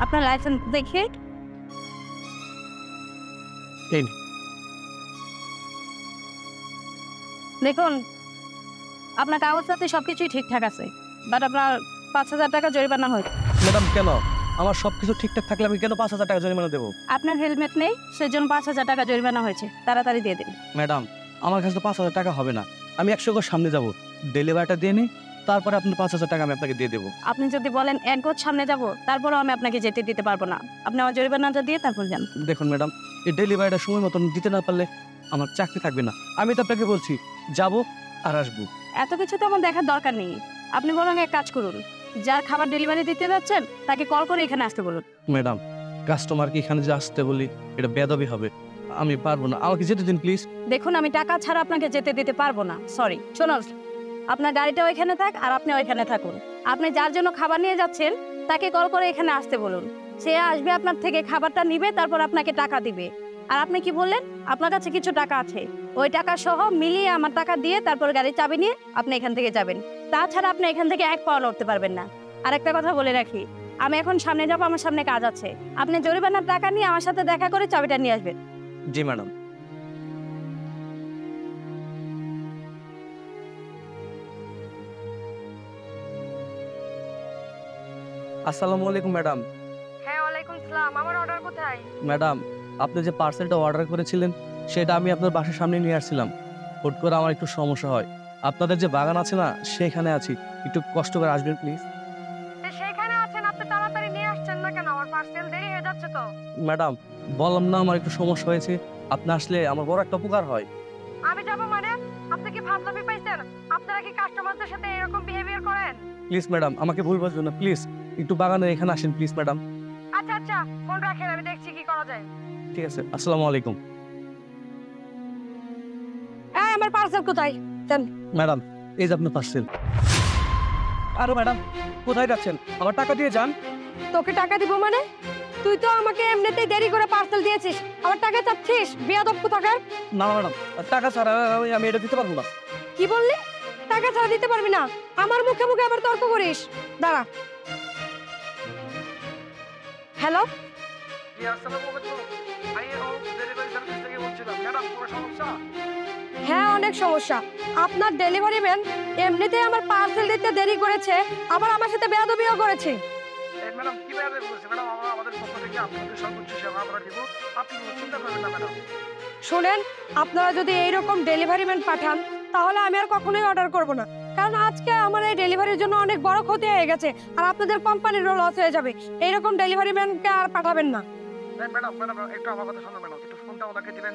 আপনার লাইসেন্স দেখে এই নিন। দেখুন, আপনার কাগজপত্রে সবকিছুই ঠিকঠাক আছে, বাট আপনার 5,000 টাকা জরিমানা হয়েছে। ম্যাডাম কেন? আমার সবকিছু ঠিকঠাক থাকলে আমি কেন 5,000 টাকা জরিমানা দেবো? আপনার হেলমেট নেই, সেজন্য 5,000 টাকা জরিমানা হয়েছে। তাড়াতাড়ি দিয়ে দিন। ম্যাডাম আমার কাছে তো 5,000 টাকা হবে না, আমি 100 গজ সামনে যাব, ডেলিভারিটা দিয়ে নিই, তারপরে আপনার 5,000 টাকা আমি আপনাকে দিয়ে দেবো। আপনি যদি বলেন 1 গজ সামনে যাব, তারপরেও আমি আপনাকে যেতে দিতে পারবো না। আপনি আমার জরিমানাটা দিয়ে তারপর যান। দেখুন ম্যাডাম, এই ডেলিভারিটা সময় মতন দিতে না পারলে আমার চাকরি থাকবে না। আমি তো আপনাকে বলছি যাব আর আসবো। এত কিছু তো আমার দেখার দরকার নেই। আপনি বরং এক কাজ করুন, যার খাবার ডেলিভারি দিতে যাচ্ছেন তাকে কল করে এখানে আসতে বলুন। ম্যাডাম কাস্টমারকে এখানে যে আসতে বলি এটা বেয়াদবি হবে, আমি পারবো না, আমাকে যেতে দিন প্লিজ। দেখুন, আমি টাকা ছাড়া আপনাকে যেতে দিতে পারবো না, সরি। শোনো, আপনার গাড়িটা ওইখানে থাক আর আপনি ওইখানে থাকুন। আপনি যার জন্য খাবার নিয়ে যাচ্ছেন তাকে কল করে এখানে আসতে বলুন। সে আসবে, আপনার থেকে খাবারটা নিবে, তারপর আপনাকে টাকা দিবে। আর আপনি কি বললেন আপনার কাছে কিছু টাকা আছে, ওই টাকা সহ মিলিয়ে আমার টাকা দিয়ে তারপর গাড়ির চাবি নিয়ে আপনি এখান থেকে যাবেন। তাছাড়া আপনি এখান থেকে এক পাও নড়তে পারবেন না। আর একটা কথা বলে রাখি, আমি এখন সামনে যাবো, আমার সামনে কাজ আছে। আপনি জরিমানার টাকা নিয়ে আমার সাথে দেখা করে চাবিটা নিয়ে আসবেন। জি ম্যাডাম। আসসালামু আলাইকুম ম্যাডাম। হ্যাঁ, ওয়ালাইকুম সালাম। আমার অর্ডার কোথায়? ম্যাডাম আপনি যে পার্সেলটা অর্ডার করেছিলেন সেটা আমি আপনার বাসার সামনে নিয়ে আসছিলাম। হুট করে আমার একটু সমস্যা হয়, আপনাদের যে বাগান আছে না সেখানে আছি, একটু কষ্ট করে আসবেন প্লিজ। সেখানে আছেন, আপনি তাড়াতাড়ি নিয়ে আসছেন না কেন? আমার পার্সেল দেরি হয়ে যাচ্ছে তো। ম্যাডাম বললাম না আমার একটু সমস্যা হয়েছে, আপনি আসলে আমার বড় একটা উপকার হয়। আমি যাব মানে? আপনি কি ফাজলামি পাইছেন? আপনারা কি কাস্টমারদের সাথে এরকম বিহেভিয়ার করেন? প্লিজ ম্যাডাম আমাকে ভুল বুঝবেন না, প্লিজ একটু বাগানের এখানে আসেন প্লিজ ম্যাডাম। আচ্ছা আচ্ছা, ফোন রাখেন, আমি দেখছি কি করা যায়। ঠিক আছে, আসসালামু আলাইকুম। এই, আমার পার্সেল কোথায়? দেন। ম্যাডাম এই যে আপনার পার্সেল। আরে ম্যাডাম কোথায় যাচ্ছেন? আমার টাকা দিয়ে যান। তোকে টাকা দিব মানে? তুই তো আমাকে এমনিতেই দেরি করে পার্সেল দিয়েছিস, আমার টাকা চাচ্ছিস? বেয়াদব কোথাকার। না ম্যাডাম টাকা ছাড়া আমি এটা দিতে পারবো না। কি বললি? টাকা ছাড়া দিতে পারবি না? আমার মুখে মুখে আবার তর্ক করিস? দাঁড়া। হ্যালো, হ্যাঁ অনেক সমস্যা। আপনার ডেলিভারি ম্যান এমনিতেই আমার পার্সেল দিতে দেরি করেছে, আবার আমার সাথে বেয়াদবিও করেছে। ম্যাডাম কি ব্যাপারে বলছি ম্যাডাম, আমরা আমাদের পক্ষ থেকে আপনাদের সর্বোচ্চ সেবা আমরা দিব, আপনি কোনো চিন্তা করবেন না ম্যাডাম। শুনেন, আপনারা যদি এইরকম ডেলিভারি ম্যান পাঠান তাহলে আমি আর কখনোই অর্ডার করব না, কারণ আজকে আমার এই ডেলিভারির জন্য অনেক বড় ক্ষতি হয়ে গেছে আর আপনাদের কোম্পানিরও লস হয়ে যাবে। এইরকম ডেলিভারি ম্যানকে আর পাঠাবেন না। ম্যাডাম ম্যাডাম একটু আমার কথা শুনুন ম্যাডাম, একটু ফোনটা ওনাকে দিবেন।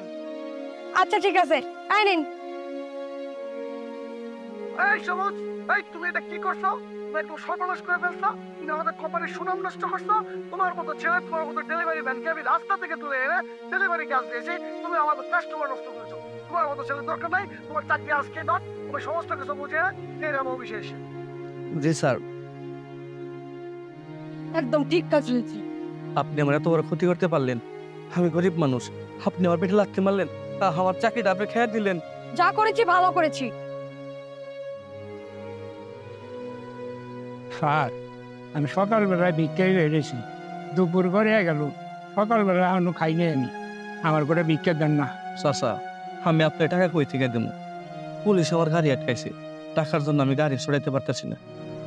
আচ্ছা ঠিক আছে, আই নিন। এই সবুজ, এই তুমি এটা কি করছো? তুমি একটু সর্বনাশ করে ফেলছো, তুমি আমাদের কোম্পানির সুনাম নষ্ট করছো। তোমার মতো ছেলে, তোমার মতো ডেলিভারি ম্যানকে আমি রাস্তা থেকে তুলে এনে ডেলিভারি কাজ দিয়েছি, তুমি আমাদের কাস্টমার নষ্ট করেছো। তোমার মতো ছেলে দরকার নাই, তোমার চাকরি আজকে নট, তুমি সমস্ত কিছু বুঝে এরকম অফিসে এসে। জি স্যার। একদম ঠিক কাজ হয়েছে। আপনি আমার এত বড় ক্ষতি করতে পারলেন, আমি গরিব মানুষ, আপনি আমার পেটে লাগতে মারলেন, আমার চাকরিটা আপনি খেয়ে দিলেন। যা করেছি ভালো করেছি। স্যার আমি সকালবেলায় ভিক্ষাই বেরিয়েছি, দুপুর করে গেল, সকালবেলা এখনো খাইনি আমি, আমার করে ভিক্ষা দেন না। চাচা আমি আপনার টাকা কই থেকে দেবো? পুলিশ আমার গাড়ি আটকাইছে, টাকার জন্য আমি গাড়ি সরাইতে পারতেছি না,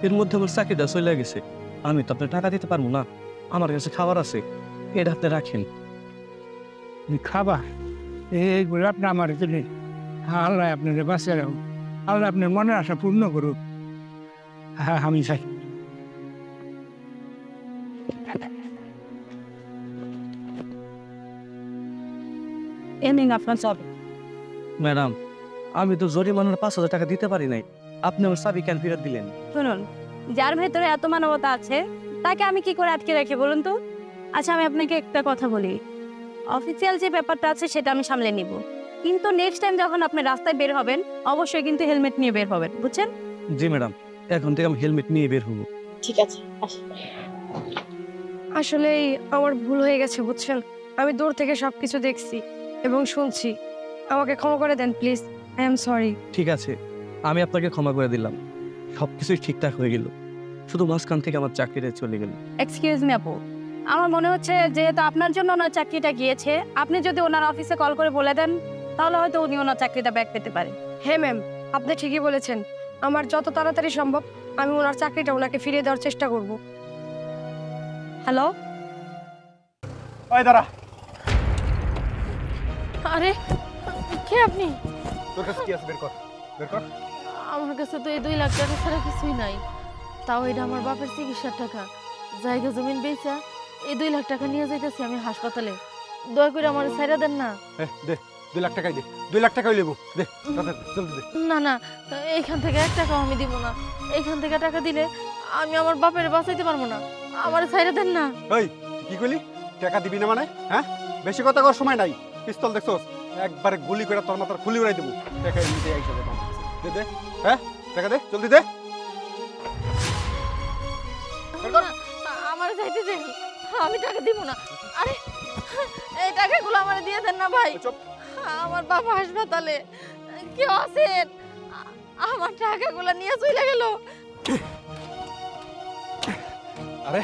এর মধ্যে আমার চাকরিটা চলে গেছে, আমি তো আপনার টাকা দিতে পারবো না, আমার কাছে খাবার আছে, এটা আপনি রাখেন। খাবার এইগুলো আপনি আমার দিলেন, আল্লাহ আপনার বাঁচিয়ে রাখুন, আল্লাহ আপনার মনের আশা পূর্ণ করুক। হ্যাঁ আমি চাই। এনিং আপনার চাবি। ম্যাডাম আমি তো জরিমানার 5,000 টাকা দিতে পারি নাই, আপনি আমার চাবি কেন ফেরত দিলেন? শুনুন, যার ভেতরে এত মানবতা আছে তাকে আমি কি করে আটকে রাখি বলুন তো? আচ্ছা আমি আপনাকে একটা কথা বলি, অফিসিয়াল যে ব্যাপারটা আছে সেটা আমি সামলে নিব, কিন্তু নেক্সট টাইম যখন আপনি রাস্তায় বের হবেন অবশ্যই কিন্তু হেলমেট নিয়ে বের হবেন, বুঝছেন? জি ম্যাডাম, এখন থেকে আমি হেলমেট নিয়ে বের হবো। ঠিক আছে। আসলে আমার ভুল হয়ে গেছে বুঝছেন, আমি দূর থেকে সবকিছু দেখছি এবং শুনছি, আমাকে ক্ষমা করে দেন প্লিজ, আই এম সরি। ঠিক আছে, আমি আপনাকে ক্ষমা করে দিলাম, সবকিছুই ঠিকঠাক হয়ে গেল, শুধু মাঝখান থেকে আমার চাকরিটা চলে গেল। এক্সকিউজ মি আপু, আমার মনে হচ্ছে যেহেতু আপনার জন্য ওনার চাকরিটা গিয়েছে, আপনি যদি ওনার অফিসে কল করে বলে দেন তাহলে হয়তো উনি ওনার চাকরিটা ব্যাক পেতে পারে। হ্যাঁ ম্যাম, আপনি ঠিকই বলেছেন। আমার যত তাড়াতাড়ি সম্ভব আমি ওনার চাকরিটা ওনাকে ফিরিয়ে দেওয়ার চেষ্টা করব। হ্যালো, ওই দাঁড়া, আরে কে আপনি? তোর কাছে কি আছে বের কর, বের কর। আমার কাছে তো এই 2 লাখ টাকা ছাড়া কিছুই নাই। তাও এটা আমার বাপের চিকিৎসার টাকা। জায়গা জমিন বেচা এই 2 লাখ টাকা নিয়ে যাইতেছি আমি হাসপাতালে। দয়া করে আমার ছাইরা দেন না। দে 2 লাখ টাকাই দে, 2 লাখ টাকাই লেবু দে, জলদি দে। না না, এইখান থেকে 1 টাকাও আমি দিব না। এইখান থেকে টাকা দিলে আমি আমার বাপের বাঁচাইতে পারবো না। আমার ছাইরা দেন না। ওই তুই কি কইলি? টাকা দিবি না মানে? হ্যাঁ, বেশি কথা কর সময় নাই। পিস্তল দেখছস, একবারে গুলি করে তোর মাথার খুলি উড়াই দেবো। টাকা এমনিতে আইসা দে, দে দে, হ্যাঁ টাকা দে, জলদি দে। না, আমার চাইতে দেন, আমি টাকা দিব না। আরে এই টাকাগুলো আমার দিয়ে দেন না ভাই। চুপ। আমার বাবা হাসপাতালে, কেউ আছেন? আমার টাকাগুলো নিয়ে চলে গেল। আরে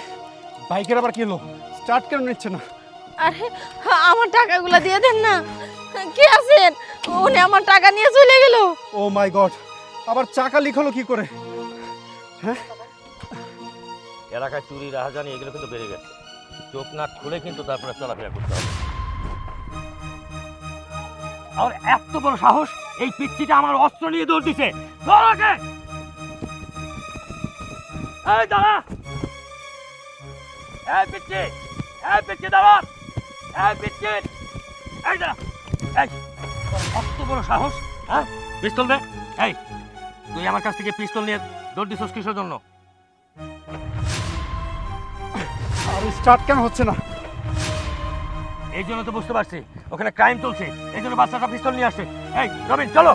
বাইকের আবার কি হলো? স্টার্ট কেন নিচ্ছে না? আরে আমার টাকাগুলো দিয়ে দেন না। কে আছেন? উনি আমার টাকা নিয়ে চলে গেল। ও মাই গড, আবার চাকা লিক হলো কি করে? হ্যাঁ, এলাকায় চুরি রাহাজানি এগুলো কিন্তু বেড়ে গেছে। চোখ নাক খুলে কিন্তু তারপরে চলাফেরা করতে হবে। আর এত বড় সাহস, এই পিচ্চিটা আমার অস্ত্র নিয়ে দৌড় দিছে। ধর ওকে! এই দাঁড়া! এই পিচ্চি! এই পিচ্চি দাঁড়া! এই পিচ্চি! এই দাঁড়া! এই তোর এত বড় সাহস, হ্যাঁ? পিস্তল দে! এই তুই আমার কাছ থেকে পিস্তল নিয়ে দৌড় দিছস কিসের জন্য? আর স্টার্ট কেন হচ্ছে না? এই জন্য তো বুঝতে পারছি ওখানে ক্রাইম চলছে, এই জন্য বাচ্চাটা পিস্তল নিয়ে আসছে। এই রবিন চলো,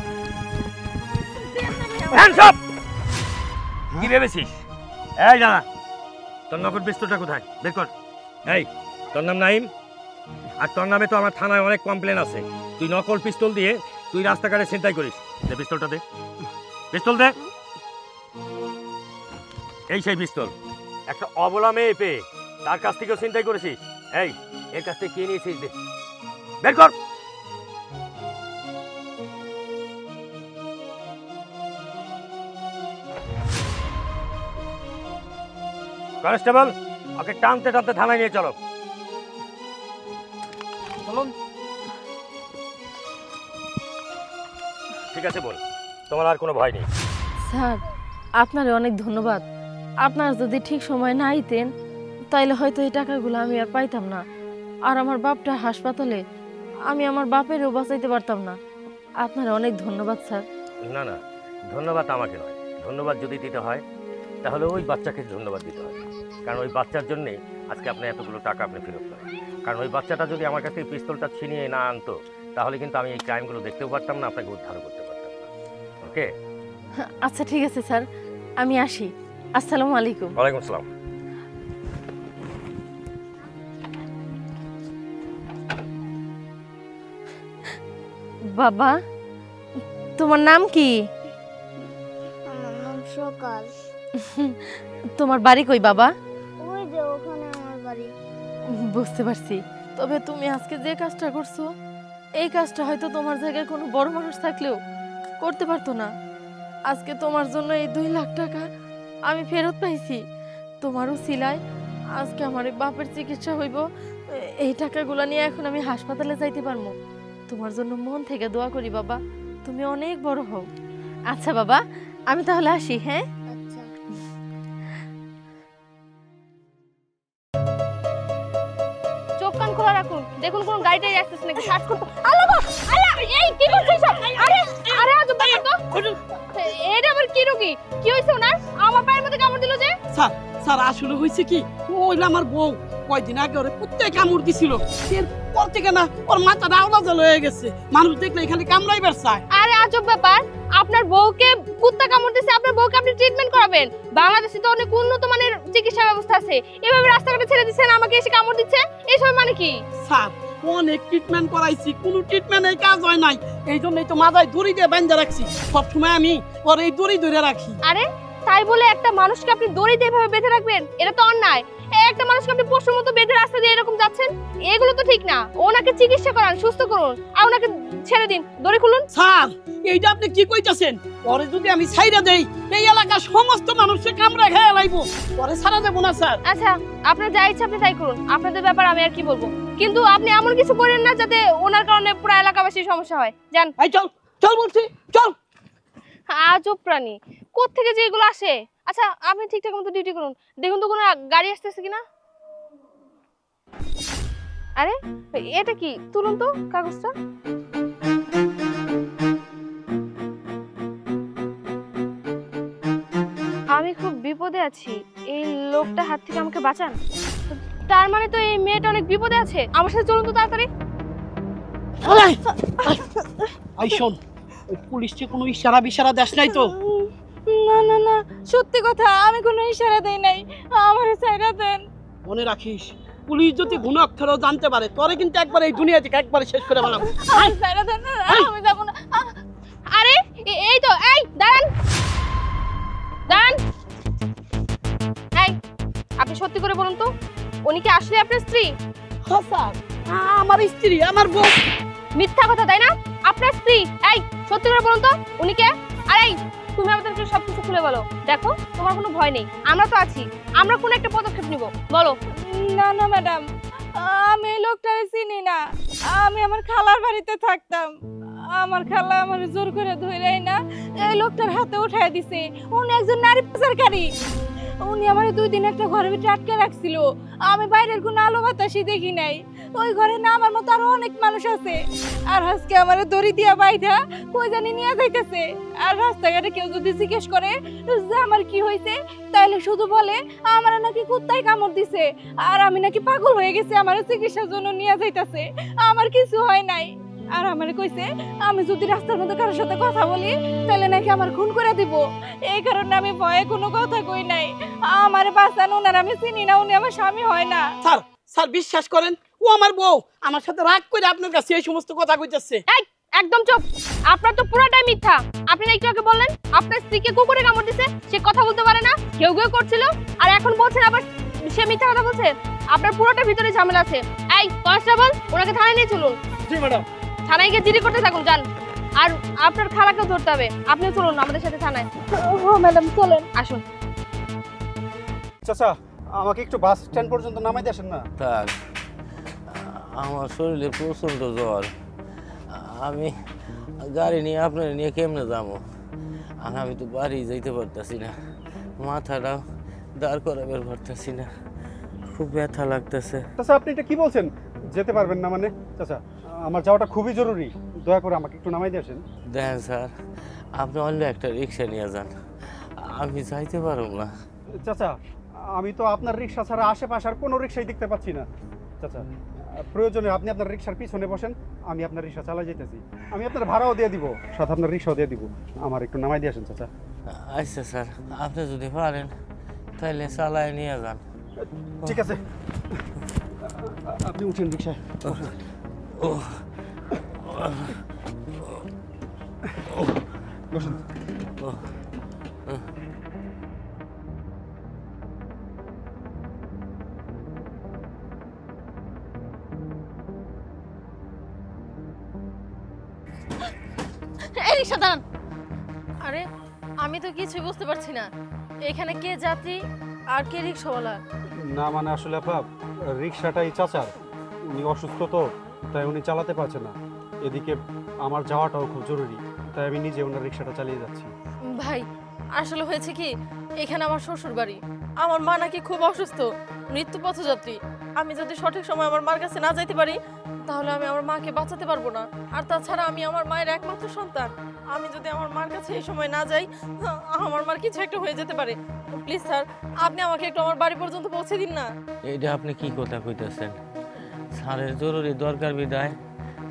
হ্যান্ডস আপ! কি ভেবেছিস? এই জানা তোর নকল পিস্তলটা কোথায়? বের কর। এই তোর নাম নাইম, আর তোর নামে তো আমার থানায় অনেক কমপ্লেন আছে। তুই নকল পিস্তল দিয়ে তুই রাস্তাঘাটে ছিনতাই করিস। দে পিস্তলটা দে, পিস্তল দে। এই সেই পিস্তল একটা অবলা মেয়ে পেয়ে তার কাছ থেকেও ছিনতাই করেছিস। এই এর কাছ থেকে কে নিয়েছিস? দে, বের কর। কনস্টেবল, ওকে টানতে টানতে থানায় নিয়ে চলো। চলুন। ঠিক আছে বল, তোমার আর কোনো ভয় নেই। স্যার, আপনার অনেক ধন্যবাদ। আপনার যদি ঠিক সময় না আইতেন তাইলে হয়তো এই টাকাগুলো আমি আর পাইতাম না। আর আমার বাপটা হাসপাতালে, আমি আমার বাপেরও বাঁচাইতে পারতাম না। আপনার অনেক ধন্যবাদ স্যার। না না, ধন্যবাদ আমাকে নয়। ধন্যবাদ যদি দিতে হয় তাহলে ওই বাচ্চাকে ধন্যবাদ দিতে হয়, কারণ ওই বাচ্চার জন্যে আজকে আপনি এতগুলো টাকা আপনি ফেরত পান। কারণ ওই বাচ্চাটা যদি আমার কাছ থেকে পিস্তলটা ছিনিয়ে না আনতো তাহলে কিন্তু আমি এই ক্রাইমগুলো দেখতেও পারতাম না, আপনাকে উদ্ধার করতে পারতাম না। ওকে? আচ্ছা ঠিক আছে স্যার, আমি আসি। আসসালামু আলাইকুম। ওয়ালাইকুম আসসালাম। বাবা, তোমার নাম কি? আমার নাম সকাল। তোমার বাড়ি কই বাবা? ওই যে ওখানে আমার বাড়ি। বুঝতে পারছি। তবে তুমি আজকে যে কাজটা করছো, এই কাজটা হয়তো তোমার জায়গায় কোনো বড় মানুষ থাকলেও করতে পারতো না। আজকে তোমার জন্য এই 2 লাখ টাকা আমি ফেরত পাইছি। তোমারও সিলাই আজকে আমার এই বাপের চিকিৎসা হইব। এই টাকাগুলো নিয়ে এখন আমি হাসপাতালে যাইতে পারবো। তোমার জন্য মন থেকে দোয়া করি বাবা, তুমি অনেক বড় হও। আচ্ছা বাবা, আমি তাহলে আসি। হ্যাঁ, আচ্ছা। চোখ কান খোলা রাখুন, দেখুন কোন গাড়িটাই আসছে নাকি, সার্চ করতে। আল্লাহ গো, আল্লাহ, এই কি করছিস সব? আরে আরে আজব ব্যাপার তো। এটা আবার কি রোগী? কি হইছে ওনার? আমার পায়ের মধ্যে কামড় দিল যে? স্যার স্যার আসলে হয়েছে কি, ওইলা আমার বউ কয়দিন আগে ওরে কুত্তে কামড় দিছিল। এরপর থেকে না ওর মাথাটা আওলাজল হয়ে গেছে, মানুষ দেখলে এখানে কামড়াইবার চায়। আরে আজব ব্যাপার, আপনার বউকে কুত্তা কামড় দিয়েছে, আপনার বউকে আপনি ট্রিটমেন্ট করাবেন। বাংলাদেশে তো অনেক উন্নত মানের চিকিৎসা ব্যবস্থা আছে, এভাবে রাস্তাঘাটে ছেড়ে দিচ্ছেন, আমাকে এসে কামড় দিচ্ছে, এইসব মানে কি? স্যার অনেক ট্রিটমেন্ট করাইছি, কোনো ট্রিটমেন্টের কাজ হয় নাই। এই জন্যই তো মাথায় দড়ি দিয়ে বাঁধা রাখছি, সবসময় আমি ওর এই দড়ি ধরে রাখি। আরে তাই বলে একটা মানুষকে আপনি দড়িতে এভাবে বেঁধে রাখবেন? এটা তো অন্যায়। একটা মানুষকে আপনি পশুর মতো বেঁধে রাস্তা দিয়ে এরকম যাচ্ছেন, এগুলো তো ঠিক না। ওনাকে চিকিৎসা করান, সুস্থ করুন, আর ওনাকে ছেড়ে দিন, দড়ি খুলুন। স্যার এইটা আপনি কি কইতাছেন? পরে যদি আমি ছাইরা দেই এই এলাকার সমস্ত মানুষকে কামড়া খেয়ে লাইবো, পরে ছাড়া দেবো না স্যার। আচ্ছা, আপনার যা ইচ্ছা আপনি তাই করুন, আপনাদের ব্যাপার, আমি আর কি বলবো। কিন্তু আপনি এমন কিছু করেন না যাতে ওনার কারণে পুরো এলাকাবাসীর সমস্যা হয়। যান। এই চল চল বলছি, চল। আজব প্রাণী, কোত্থেকে যে এগুলো আসে। আচ্ছা, আপনি ঠিকঠাক মতো ডিউটি করুন, দেখুন তো কোনো গাড়ি আসতেছে কিনা। আরে এটা কি, তুলুন তো কাগজটা। আমি খুব বিপদে আছি, এই লোকটা হাত থেকে আমাকে বাঁচান। তার মানে তো এই মেয়েটা অনেক বিপদে আছে। আমার সাথে চলুন তো তাড়াতাড়ি। আই শোন, ওই পুলিশকে কোনো ইশারা বিশারা দেশ নাই তো? না না না, সত্যি কথা, আমি কোনো ইশারা দেই নাই, আমার ছাইরা দেন। মনে রাখিস, পুলিশ যদি গুণ অক্ষরও জানতে পারে তোরে কিন্তু একবার এই দুনিয়া থেকে একবারে শেষ করে ফেলাবো। ছাইরা দেন, আমি যাব না। আরে এই তো, এই দাঁড়ান দাঁড়ান। এই, আপনি সত্যি করে বলুন তো, উনি কি আসলে আপনার স্ত্রী? হ্যাঁ স্যার, আমার স্ত্রী, আমার বউ। মিথ্যা কথা, তাই না? আপনার স্ত্রী। এই, সত্যি করে বলুন তো, উনি কে? আর এই, তুমি আমাদেরকে সবকিছু খুলে বলো। দেখো, তোমার কোনো ভয় নেই, আমরা তো আছি, আমরা কোন একটা পদক্ষেপ নিব, বলো। না না ম্যাডাম, আমি এই লোকটারে চিনি না। আমি আমার খালার বাড়িতে থাকতাম, আমার খালা আমার জোর করে ধরেই না এই লোকটার হাতে উঠাই দিছে। উনি একজন নারী পাচারকারী। উনি আমার 2 দিন একটা ঘরের ভিতরে আটকে রাখছিল। আমি বাইরের কোনো আলো বাতাসই দেখি নাই। ওই ঘরে না আমার মতো আরো অনেক মানুষ আছে। আর আজকে আমার দড়ি দিয়া বাইধা কই জানি নিয়ে যাইতেছে। আর রাস্তাঘাটে কেউ যদি জিজ্ঞেস করে যে আমার কি হয়েছে, তাইলে শুধু বলে আমার নাকি কুত্তায় কামড় দিছে, আর আমি নাকি পাগল হয়ে গেছি, আমার চিকিৎসার জন্য নিয়ে যাইতেছে। আমার কিছু হয় নাই। আর আমার কইছে আমি যদি রাস্তার মধ্যে কারোর সাথে কথা বলি তাহলে নাকি আমার খুন করে দিব। এই কারণে আমি ভয়ে কোনো কথা কই নাই। আমার বাঁচান, ওনার আমি চিনি না, উনি আমার স্বামী হয় না। স্যার, স্যার বিশ্বাস করেন, ও আমার বউ। আমার সাথে রাগ করে আপনার কাছে এই সমস্ত কথা কইতেছে। এই, একদম চুপ। আপনার তো পুরোটাই মিথ্যা। আপনি না একটু আগে বললেন আপনার স্ত্রীকে কুকুরে কামড় দিছে, সে কথা বলতে পারে না, ঘেউ ঘেউ করছিল, আর এখন বলছেন আবার সে মিথ্যা কথা বলছে। আপনার পুরোটা ভিতরে ঝামেলা আছে। এই কনস্টেবল, ওনাকে থানায় নিয়ে চলুন। জি ম্যাডাম। থানায় গিয়ে জিডি করতে থাকুন, যান। আর আপনার খালাকেও ধরতে হবে, আপনিও চলুন আমাদের সাথে থানায়। ও ম্যাডাম চলেন। আসুন। চাচা, আমাকে একটু বাস স্ট্যান্ড পর্যন্ত নামাই দেন না? তার আমার শরীরে প্রচণ্ড জ্বর, আমি গাড়ি নিয়ে আপনার নিয়ে কেমনে যাবো? আর আমি তো বাড়ি যাইতে পারতেছি না, মাথাটা দাঁড় করাবার পারতেছি না, খুব ব্যথা লাগতেছে। চাচা, আপনি এটা কি বলছেন? যেতে পারবেন না মানে? চাচা, আমার যাওয়াটা খুবই জরুরি, দয়া করে আমাকে একটু নামাই দিয়েছেন। দেখেন স্যার, আপনি অন্য একটা রিক্সা নিয়ে যান, আমি যাইতে পারব না। চাচা, আমি তো আপনার রিক্সা ছাড়া আশেপাশে আর কোনো রিক্সাই দেখতে পাচ্ছি না। চাচা, প্রয়োজনে আপনি আপনার রিক্সার পিছনে বসেন, আমি আপনার রিক্সা চালাই যেতেছি। আমি আপনার ভাড়াও দিয়ে দিব, সাথে আপনার রিক্সাও দিয়ে দিব। আমার একটু নামাই দিয়ে আসেন চাচা। আচ্ছা স্যার, আপনি যদি পারেন তাহলে চালায় নিয়ে যান। ঠিক আছে, আপনি উঠেন রিক্সায়। বসুন। এই রিকশা দাঁড়ান। আরে আমি তো কিছুই বুঝতে পারছি না, এখানে কে যাত্রী আর কে রিক্সাওয়ালা? না মানে আসলে আপা, রিক্সাটাই চাচার, উনি অসুস্থ তো, তাই উনি চালাতে পারছে না। এদিকে আমার যাওয়াটাও খুব জরুরি, তাই আমি নিজে ওনার রিক্সাটা চালিয়ে যাচ্ছি। ভাই আসলে হয়েছে কি, এখানে আমার শ্বশুর বাড়ি, আমার মা নাকি খুব অসুস্থ, মৃত্যু পথযাত্রী। আমি যদি সঠিক সময় আমার মার কাছে না যাইতে পারি তাহলে আমি আমার মাকে বাঁচাতে পারবো না। আর তাছাড়া আমি আমার মায়ের একমাত্র সন্তান, আমি যদি আমার মার কাছে এই সময় না যাই আমার মার কিছু একটা হয়ে যেতে পারে। প্লিজ স্যার, আপনি আমাকে একটু আমার বাড়ি পর্যন্ত পৌঁছে দিন না। এটা আপনি কি কথা কইতেছেন? স্যারের জরুরি দরকার বিদায়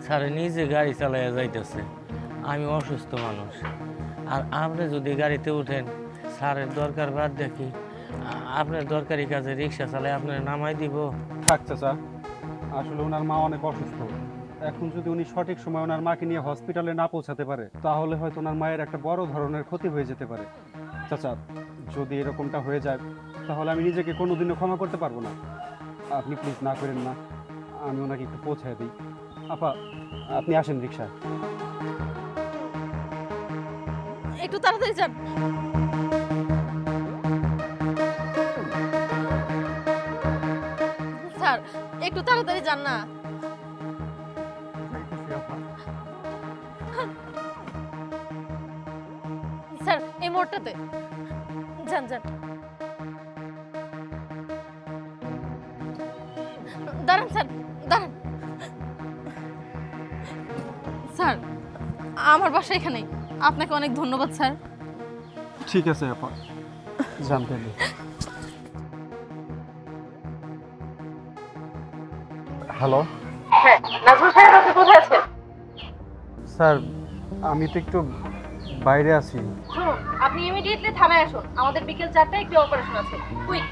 স্যারে নিজে গাড়ি চালাইয়া যাইতেছে। আমি অসুস্থ মানুষ, আর আপনি যদি গাড়িতে উঠেন স্যারের দরকার বাদ দেখি আপনার দরকারি কাজে রিক্সা চালায় আপনার নামাই দিব। থাক চাচা, আসলে ওনার মা অনেক অসুস্থ। এখন যদি উনি সঠিক সময় ওনার মাকে নিয়ে হসপিটালে না পৌঁছাতে পারে তাহলে হয়তো ওনার মায়ের একটা বড় ধরনের ক্ষতি হয়ে যেতে পারে। চাচা, যদি এরকমটা হয়ে যায় তাহলে আমি নিজেকে কোনোদিনও ক্ষমা করতে পারবো না। আপনি প্লিজ না করেন না, আমি ওনাকে একটু পৌঁছায় দিই। আপা, আপনি আসেন রিক্সায়। একটু তাড়াতাড়ি যান। স্যার একটু তাড়াতাড়ি যান না। স্যার এই মোড়টাতে যান যান। দাঁড়ান স্যার, দাঁড়ান। স্যার আমার বাসা এখানেই। আপনাকে অনেক ধন্যবাদ স্যার। ঠিক আছে আপা, জানতে নেই। হ্যালো। হ্যাঁ নাজমুল সাহেব, আপনি কোথায় আছেন? স্যার আমি তো একটু বাইরে আছি। শুনুন, আপনি ইমিডিয়েটলি থানায় আসুন। আমাদের বিকেল 4টায় একটি অপারেশন আছে। কুইক।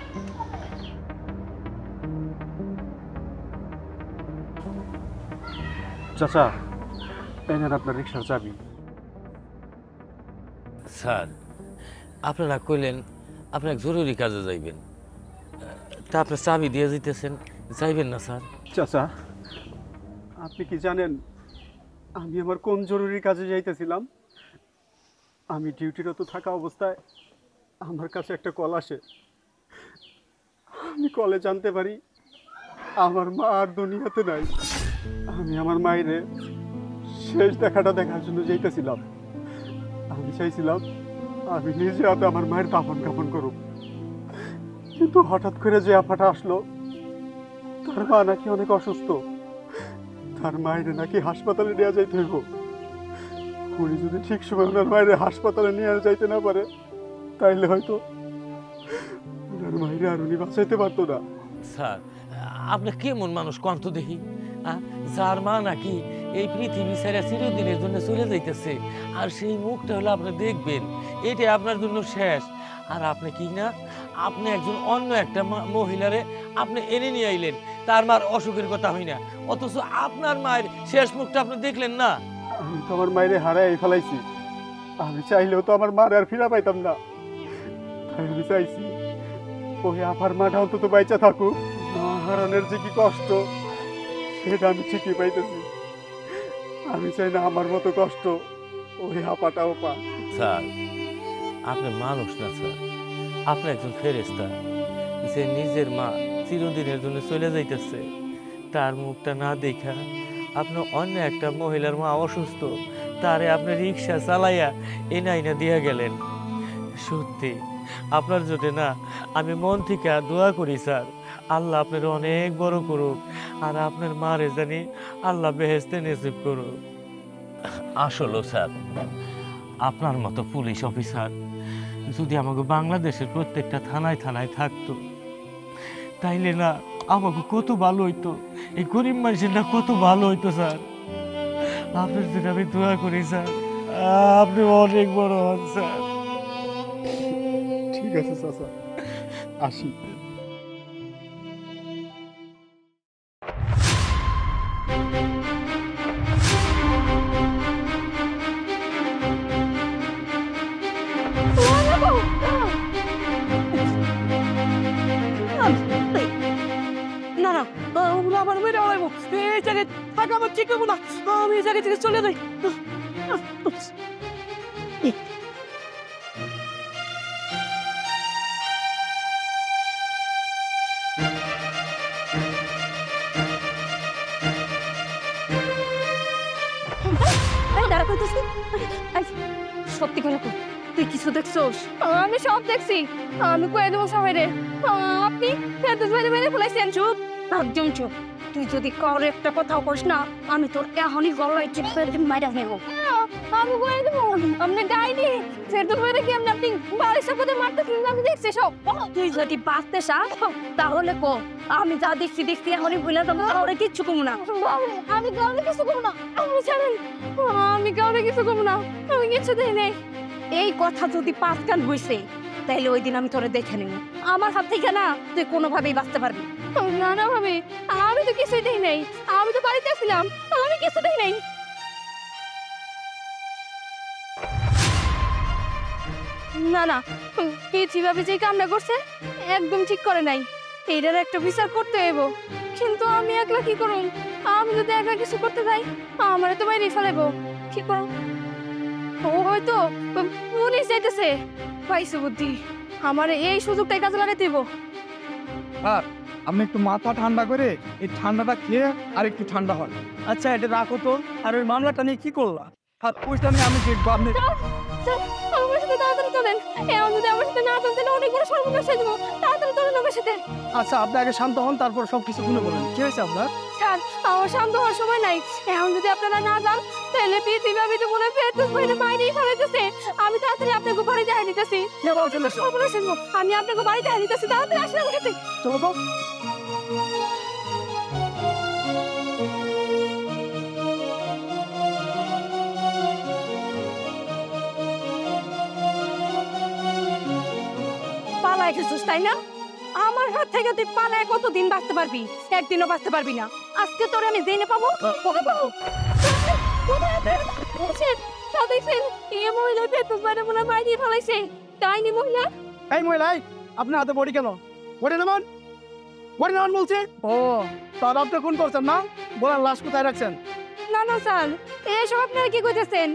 চাচা, এই নেন আপনার রিক্সার চাবি। স্যার আপনারা কইলেন আপনার জরুরি কাজে যাইবেন, তা আপনার চাবি দিয়ে দিতেছেন, যাইবেন না স্যার? চাচা, আপনি কি জানেন আমি আমার কোন জরুরি কাজে যাইতেছিলাম? আমি ডিউটিরত থাকা অবস্থায় আমার কাছে একটা কল আসে। আমি কলে জানতে পারি আমার মা আর দুনিয়াতে নাই। আমি আমার মায়েরে শেষ দেখাটা দেখার জন্য যাইতেছিলাম। আমি চাইছিলাম আমি নিজে হাতে আমার মায়ের দাফন কাফন করুক, কিন্তু হঠাৎ করে যে আফাটা আসলো, তার মা নাকি অনেক অসুস্থ, তার মায়ের নাকি হাসপাতালে নিয়ে যাইতে হইব। উনি যদি ঠিক সময় ওনার মায়ের হাসপাতালে নিয়ে যাইতে না পারে তাইলে হয়তো ওনার মায়ের আর উনি বাঁচাইতে পারতো না। স্যার আপনি কেমন মানুষ কন্ত দেখি, যার মা নাকি এই পৃথিবী ছেড়ে চিরদিনের জন্য চলে যাইতেছে, আর সেই মুখটা হলো আপনি দেখবেন, এটাই আপনার জন্য শেষ। আর আপনি কি না, আপনি একজন অন্য একটা মহিলারে আপনি এনে নিয়ে আইলেন, তার মার অসুখের কথা হই না, অথচ আপনার মায়ের শেষ মুখটা আপনি দেখলেন না। আমি তো আমার মায়ের হারাই ফেলাইছি, আমি চাইলেও তো আমার মার আর ফিরা পাইতাম না। তাই আমি চাইছি ওই আপার মাটা অন্তত বাইচা থাকুক। মা হারানোর যে কি কষ্ট সেটা আমি ঠিকই পাইতেছি। আমি চাই না আমার মতো কষ্ট ওই আপাটাও পা। স্যার আপনি মানুষ না স্যার, আপনি একজন ফেরেশতা, যে নিজের মা চিরদিনের জন্য চলে যাইতেছে, তার মুখটা না দেখা আপনি অন্য একটা মহিলার মা অসুস্থ, তারে আপনি রিক্সা চালাইয়া এনাইনা দিয়া গেলেন। সত্যি আপনার জন্য না আমি মন থেকে দোয়া করি স্যার, আল্লাহ আপনার অনেক বড় করুক, আর আপনার মারে জানি আল্লাহ বেহেশতে নসিব করুক। আসলে স্যার আপনার মতো পুলিশ অফিসার যদি আমাকে বাংলাদেশের প্রত্যেকটা থানায় থানায় থাকতো, তাইলে না আমাকে কত ভালো হইতো, এই গরিব মানুষের না কত ভালো হইতো স্যার। আপনার জন্য আমি দোয়া করি স্যার, আপনি অনেক বড় হন স্যার। ঠিক আছে চাচা, আসি। না না, ওগুলো আমার মেরে আলাইব। এই জায়গায় থাকা আমার ঠিক হবো না, আমি এই জায়গা থেকে চলে যাই। সত্যি করে কই, তুই কিছু দেখছোস? আমি সব দেখছি, আমি কয়ে দেবো সবাই রে। আপনি মেরে ফেলাইছেন। চুপ, একদম চুপ। তুই যদি কারো একটা কথাও করিস না, আমি তোর এখনই গলায় চিপে মাইরা নেবো। আমি কয়ে দেবো আপনি ডাইনি ফেরদৌস মেরে কি আপনি বাড়ির সাথে মারতেছিলেন, আমি দেখছি সব। তুই যদি বাঁচতে চাস তাহলে কো, আমি যা দেখছি এখনই ভুলে যাবো, কাউরে কিচ্ছু কমু না। আমি কাউরে কিছু কমু না, আমি জানেন আমি কাউরে কিছু কমু না, আমি কিছু দেই নেই। এই কথা যদি 5 কান হইছে তাহলে ওই দিন আমি তোরে দেখে নেব। আমার হাত থেকে না তুই কোনোভাবেই বাঁচতে পারবি না। না ভাবি, আমি তো কিছুই দেই নাই, আমি তো বাড়িতে ছিলাম, আমি কিছু দেই নাই। না না, যেভাবে যে কামটা করছে একদম ঠিক করে নাই। এইটার একটা বিচার করতে হইব। কিন্তু আমি একলা কি করুম? আমি যদি একলা কিছু করতে যাই আমারে তো বাইরে ফেলাইব। কি করুম? ও হয়তো পুলিশ যাইতেছে। পাইছে বুদ্ধি, আমার এই সুযোগটাই কাজে লাগাইতে হইব। আর আপনি একটু মাথা ঠান্ডা করে এই ঠান্ডাটা খেয়ে আর একটু ঠান্ডা হন। আচ্ছা এটা রাখো তো, আর ওই মামলাটা নিয়ে কি করলা? আর ওইটা নিয়ে আমি দেখবো আপনি। আমার সাথে তাড়াতাড়ি চলেন। এমন যদি আমার সাথে না চলতেন অনেক বড় সর্বনাশ হয়ে যাবো। তাড়াতাড়ি চলেন আমার সাথে। আচ্ছা আপনি আগে শান্ত হন, তারপর সব কিছু শুনে বলেন কি হয়েছে আপনার। স্যার, আমার শান্ত হওয়ার সময় নাই। এখন যদি আপনারা না যান তাহলে পৃথিবী তো মনে হয় বাইরেই ফেলাইতেছে। আমি তাড়াতাড়ি আপনাকে বাড়ি যাই দিতেছি। আমি আপনাকে বাড়ি যাই দিতেছি, তাড়াতাড়ি আসেন আমার সাথে। চলো তো। পালায় গেছিস তাই না? আমার হাত থেকে তুই পালায় কতদিন বাঁচতে পারবি? একদিনও বাঁচতে পারবি না। আজকে তোরে আমি জেনে পাবো, ওকে পাবো। এই মহিলা বাইরে ফেলাইছে। তাইনি মহিলা? এই মহিলা, আপনার হাতে বডি কেন? বডি নামান, বডি নামান বলছে। ও তাহলে আপনি খুন করছেন না? বলেন লাশ কোথায় রাখছেন? না না স্যার, এসব আপনারা কি করতেছেন?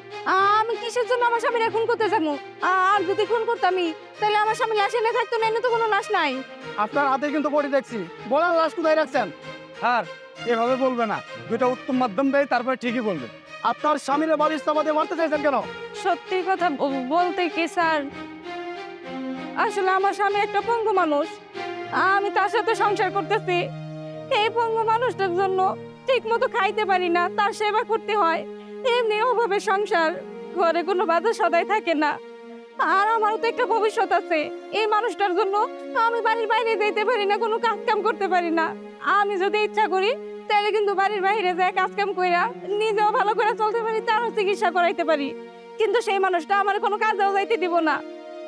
আমি কিসের জন্য আমার স্বামীর খুন করতে যাবো? আর যদি খুন করতামই তাহলে আমার স্বামী লাশ এনে থাকতো না, এনে তো কোনো লাশ নাই। আপনার হাতে কিন্তু বডি দেখছি, বলেন লাশ কোথায় রাখছেন? আর এভাবে বলবে না, দুইটা উত্তম মাধ্যম দেয় তারপরে ঠিকই বলবে। আপনার স্বামীর বাড়ির সামাদে মারতে চাইছেন কেন? সত্যি কথা বলতে কি স্যার, আসলে আমার স্বামী একটা পঙ্গু মানুষ। আমি তার সাথে সংসার করতেছি। এই পঙ্গু মানুষটার জন্য ঠিক মতো খাইতে পারি না, তার সেবা করতে হয়। এমনি ওভাবে সংসার, ঘরে কোনো বাধা সদাই থাকে না। আর আমারও তো একটা ভবিষ্যৎ আছে। এই মানুষটার জন্য আমি বাড়ির বাইরে যেতে পারি না, কোনো কাজ কাম করতে পারি না। আমি যদি ইচ্ছা করি তাহলে কিন্তু বাড়ির বাইরে যায় কাজ কাম কইরা নিজেও ভালো করে চলতে পারি, তারও চিকিৎসা করাইতে পারি। কিন্তু সেই মানুষটা আমার কোনো কাজেও যাইতে দিব না।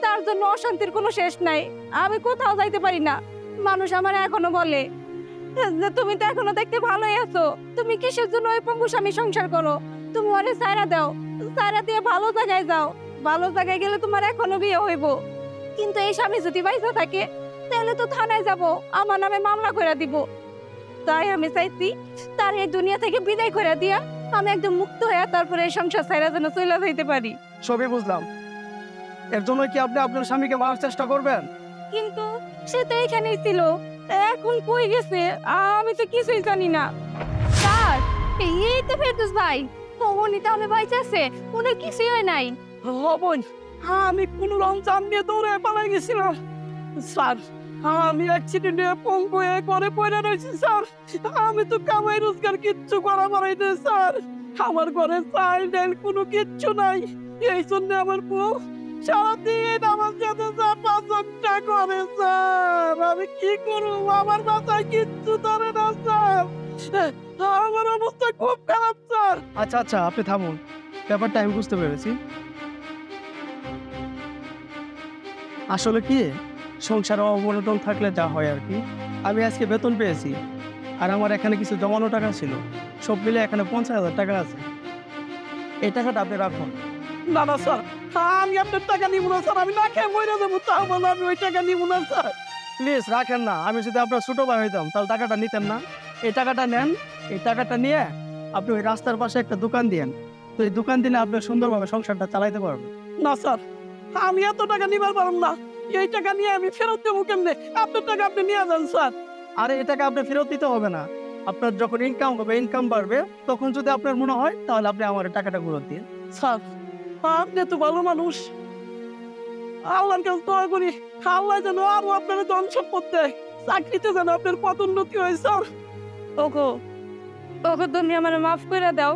তার জন্য অশান্তির কোনো শেষ নাই। আমি কোথাও যাইতে পারি না। মানুষ আমার এখনো বলে যে তুমি তো এখনো দেখতে ভালোই আছো, তুমি কিসের জন্য ওই পঙ্গু স্বামী সংসার করো? তুমি ওরে সাইরা দাও, সাইরা দিয়ে ভালো জায়গায় যাও। ভালো জায়গায় গেলে তোমার এখনো বিয়ে হইব। কিন্তু এই স্বামী যদি বাইসা থাকে তাহলে তো থানায় যাব, আমার নামে মামলা করে দিব। তাই আমি চাইছি তার এই দুনিয়া থেকে বিদায় করে দিয়া আমি একদম মুক্ত হয়ে তারপরে এই সংসার সাইরা যেন চলে যাইতে পারি। সবই বুঝলাম, এর জন্য কি আপনি আপনার স্বামীকে মারার চেষ্টা করবেন? কিন্তু সে তো এখানেই ছিল, এখন কই গেছে আমি তো কিছুই জানি না। স্যার, এই তো ফেরদৌস ভাই, উনি তাহলে বাইচে আছে, উনি কিছুই হয় নাই। বোন, আমি কোন রং চান নিয়ে দৌড়ে পালাই গেছিলাম স্যার। আমি অ্যাক্সিডেন্টে পঙ্গু হয়ে ঘরে পড়ে রয়েছি স্যার। আমি তো কামাই রোজগার কিচ্ছু করা পারাই না স্যার। আমার ঘরে চাল ডাল কোনো কিচ্ছু নাই। এই জন্য আমার বউ সারাদিন আমার সাথে পাঁচটা করে স্যার। আমি কি করব? আমার মাথায় কিচ্ছু ধরে না স্যার। আমার অবস্থা খুব খারাপ স্যার। আচ্ছা আচ্ছা আপনি থামুন, ব্যাপারটা আমি বুঝতে পেরেছি। আসলে কি সংসারে অবনটন থাকলে যা হয় আর কি। আমি আজকে বেতন পেয়েছি, আর আমার এখানে কিছু জমানো টাকা ছিল, সব মিলে এখানে 50,000 টাকা আছে। এই টাকাটা আপনি রাখুন। না না স্যার, আমি আপনার টাকা নিব না স্যার। আমি না খেয়ে মরে যাবো, তাও বলে আমি ওই টাকা নিব না স্যার। প্লিজ রাখেন না, আমি যদি আপনার ছোটো ভাই হইতাম তাহলে টাকাটা নিতেন না। এই টাকাটা নেন, এই টাকাটা নিয়ে আপনি ওই রাস্তার পাশে একটা দোকান দিয়েন। তো এই দোকান দিলে আপনি সুন্দরভাবে সংসারটা চালাইতে পারবেন। না স্যার, আমি এত টাকা নিবার পারব না। এই টাকা নিয়ে আমি ফেরত দেবো কেমনে? আপনার টাকা আপনি নিয়ে যান স্যার। আরে এই টাকা আপনি ফেরত দিতে হবে না, আপনার যখন ইনকাম হবে, ইনকাম বাড়বে, তখন যদি আপনার মনে হয় তাহলে আপনি আমার টাকাটা ফেরত দিন। স্যার, আপনি তো ভালো মানুষ। আল্লাহর কাছে দোয়া করি আল্লাহ যেন আরো আপনার ধন সম্পদ দেয়, চাকরিতে যেন আপনার পদোন্নতি হয় স্যার। ওগো, ওগো তুমি আমার মাফ করে দাও।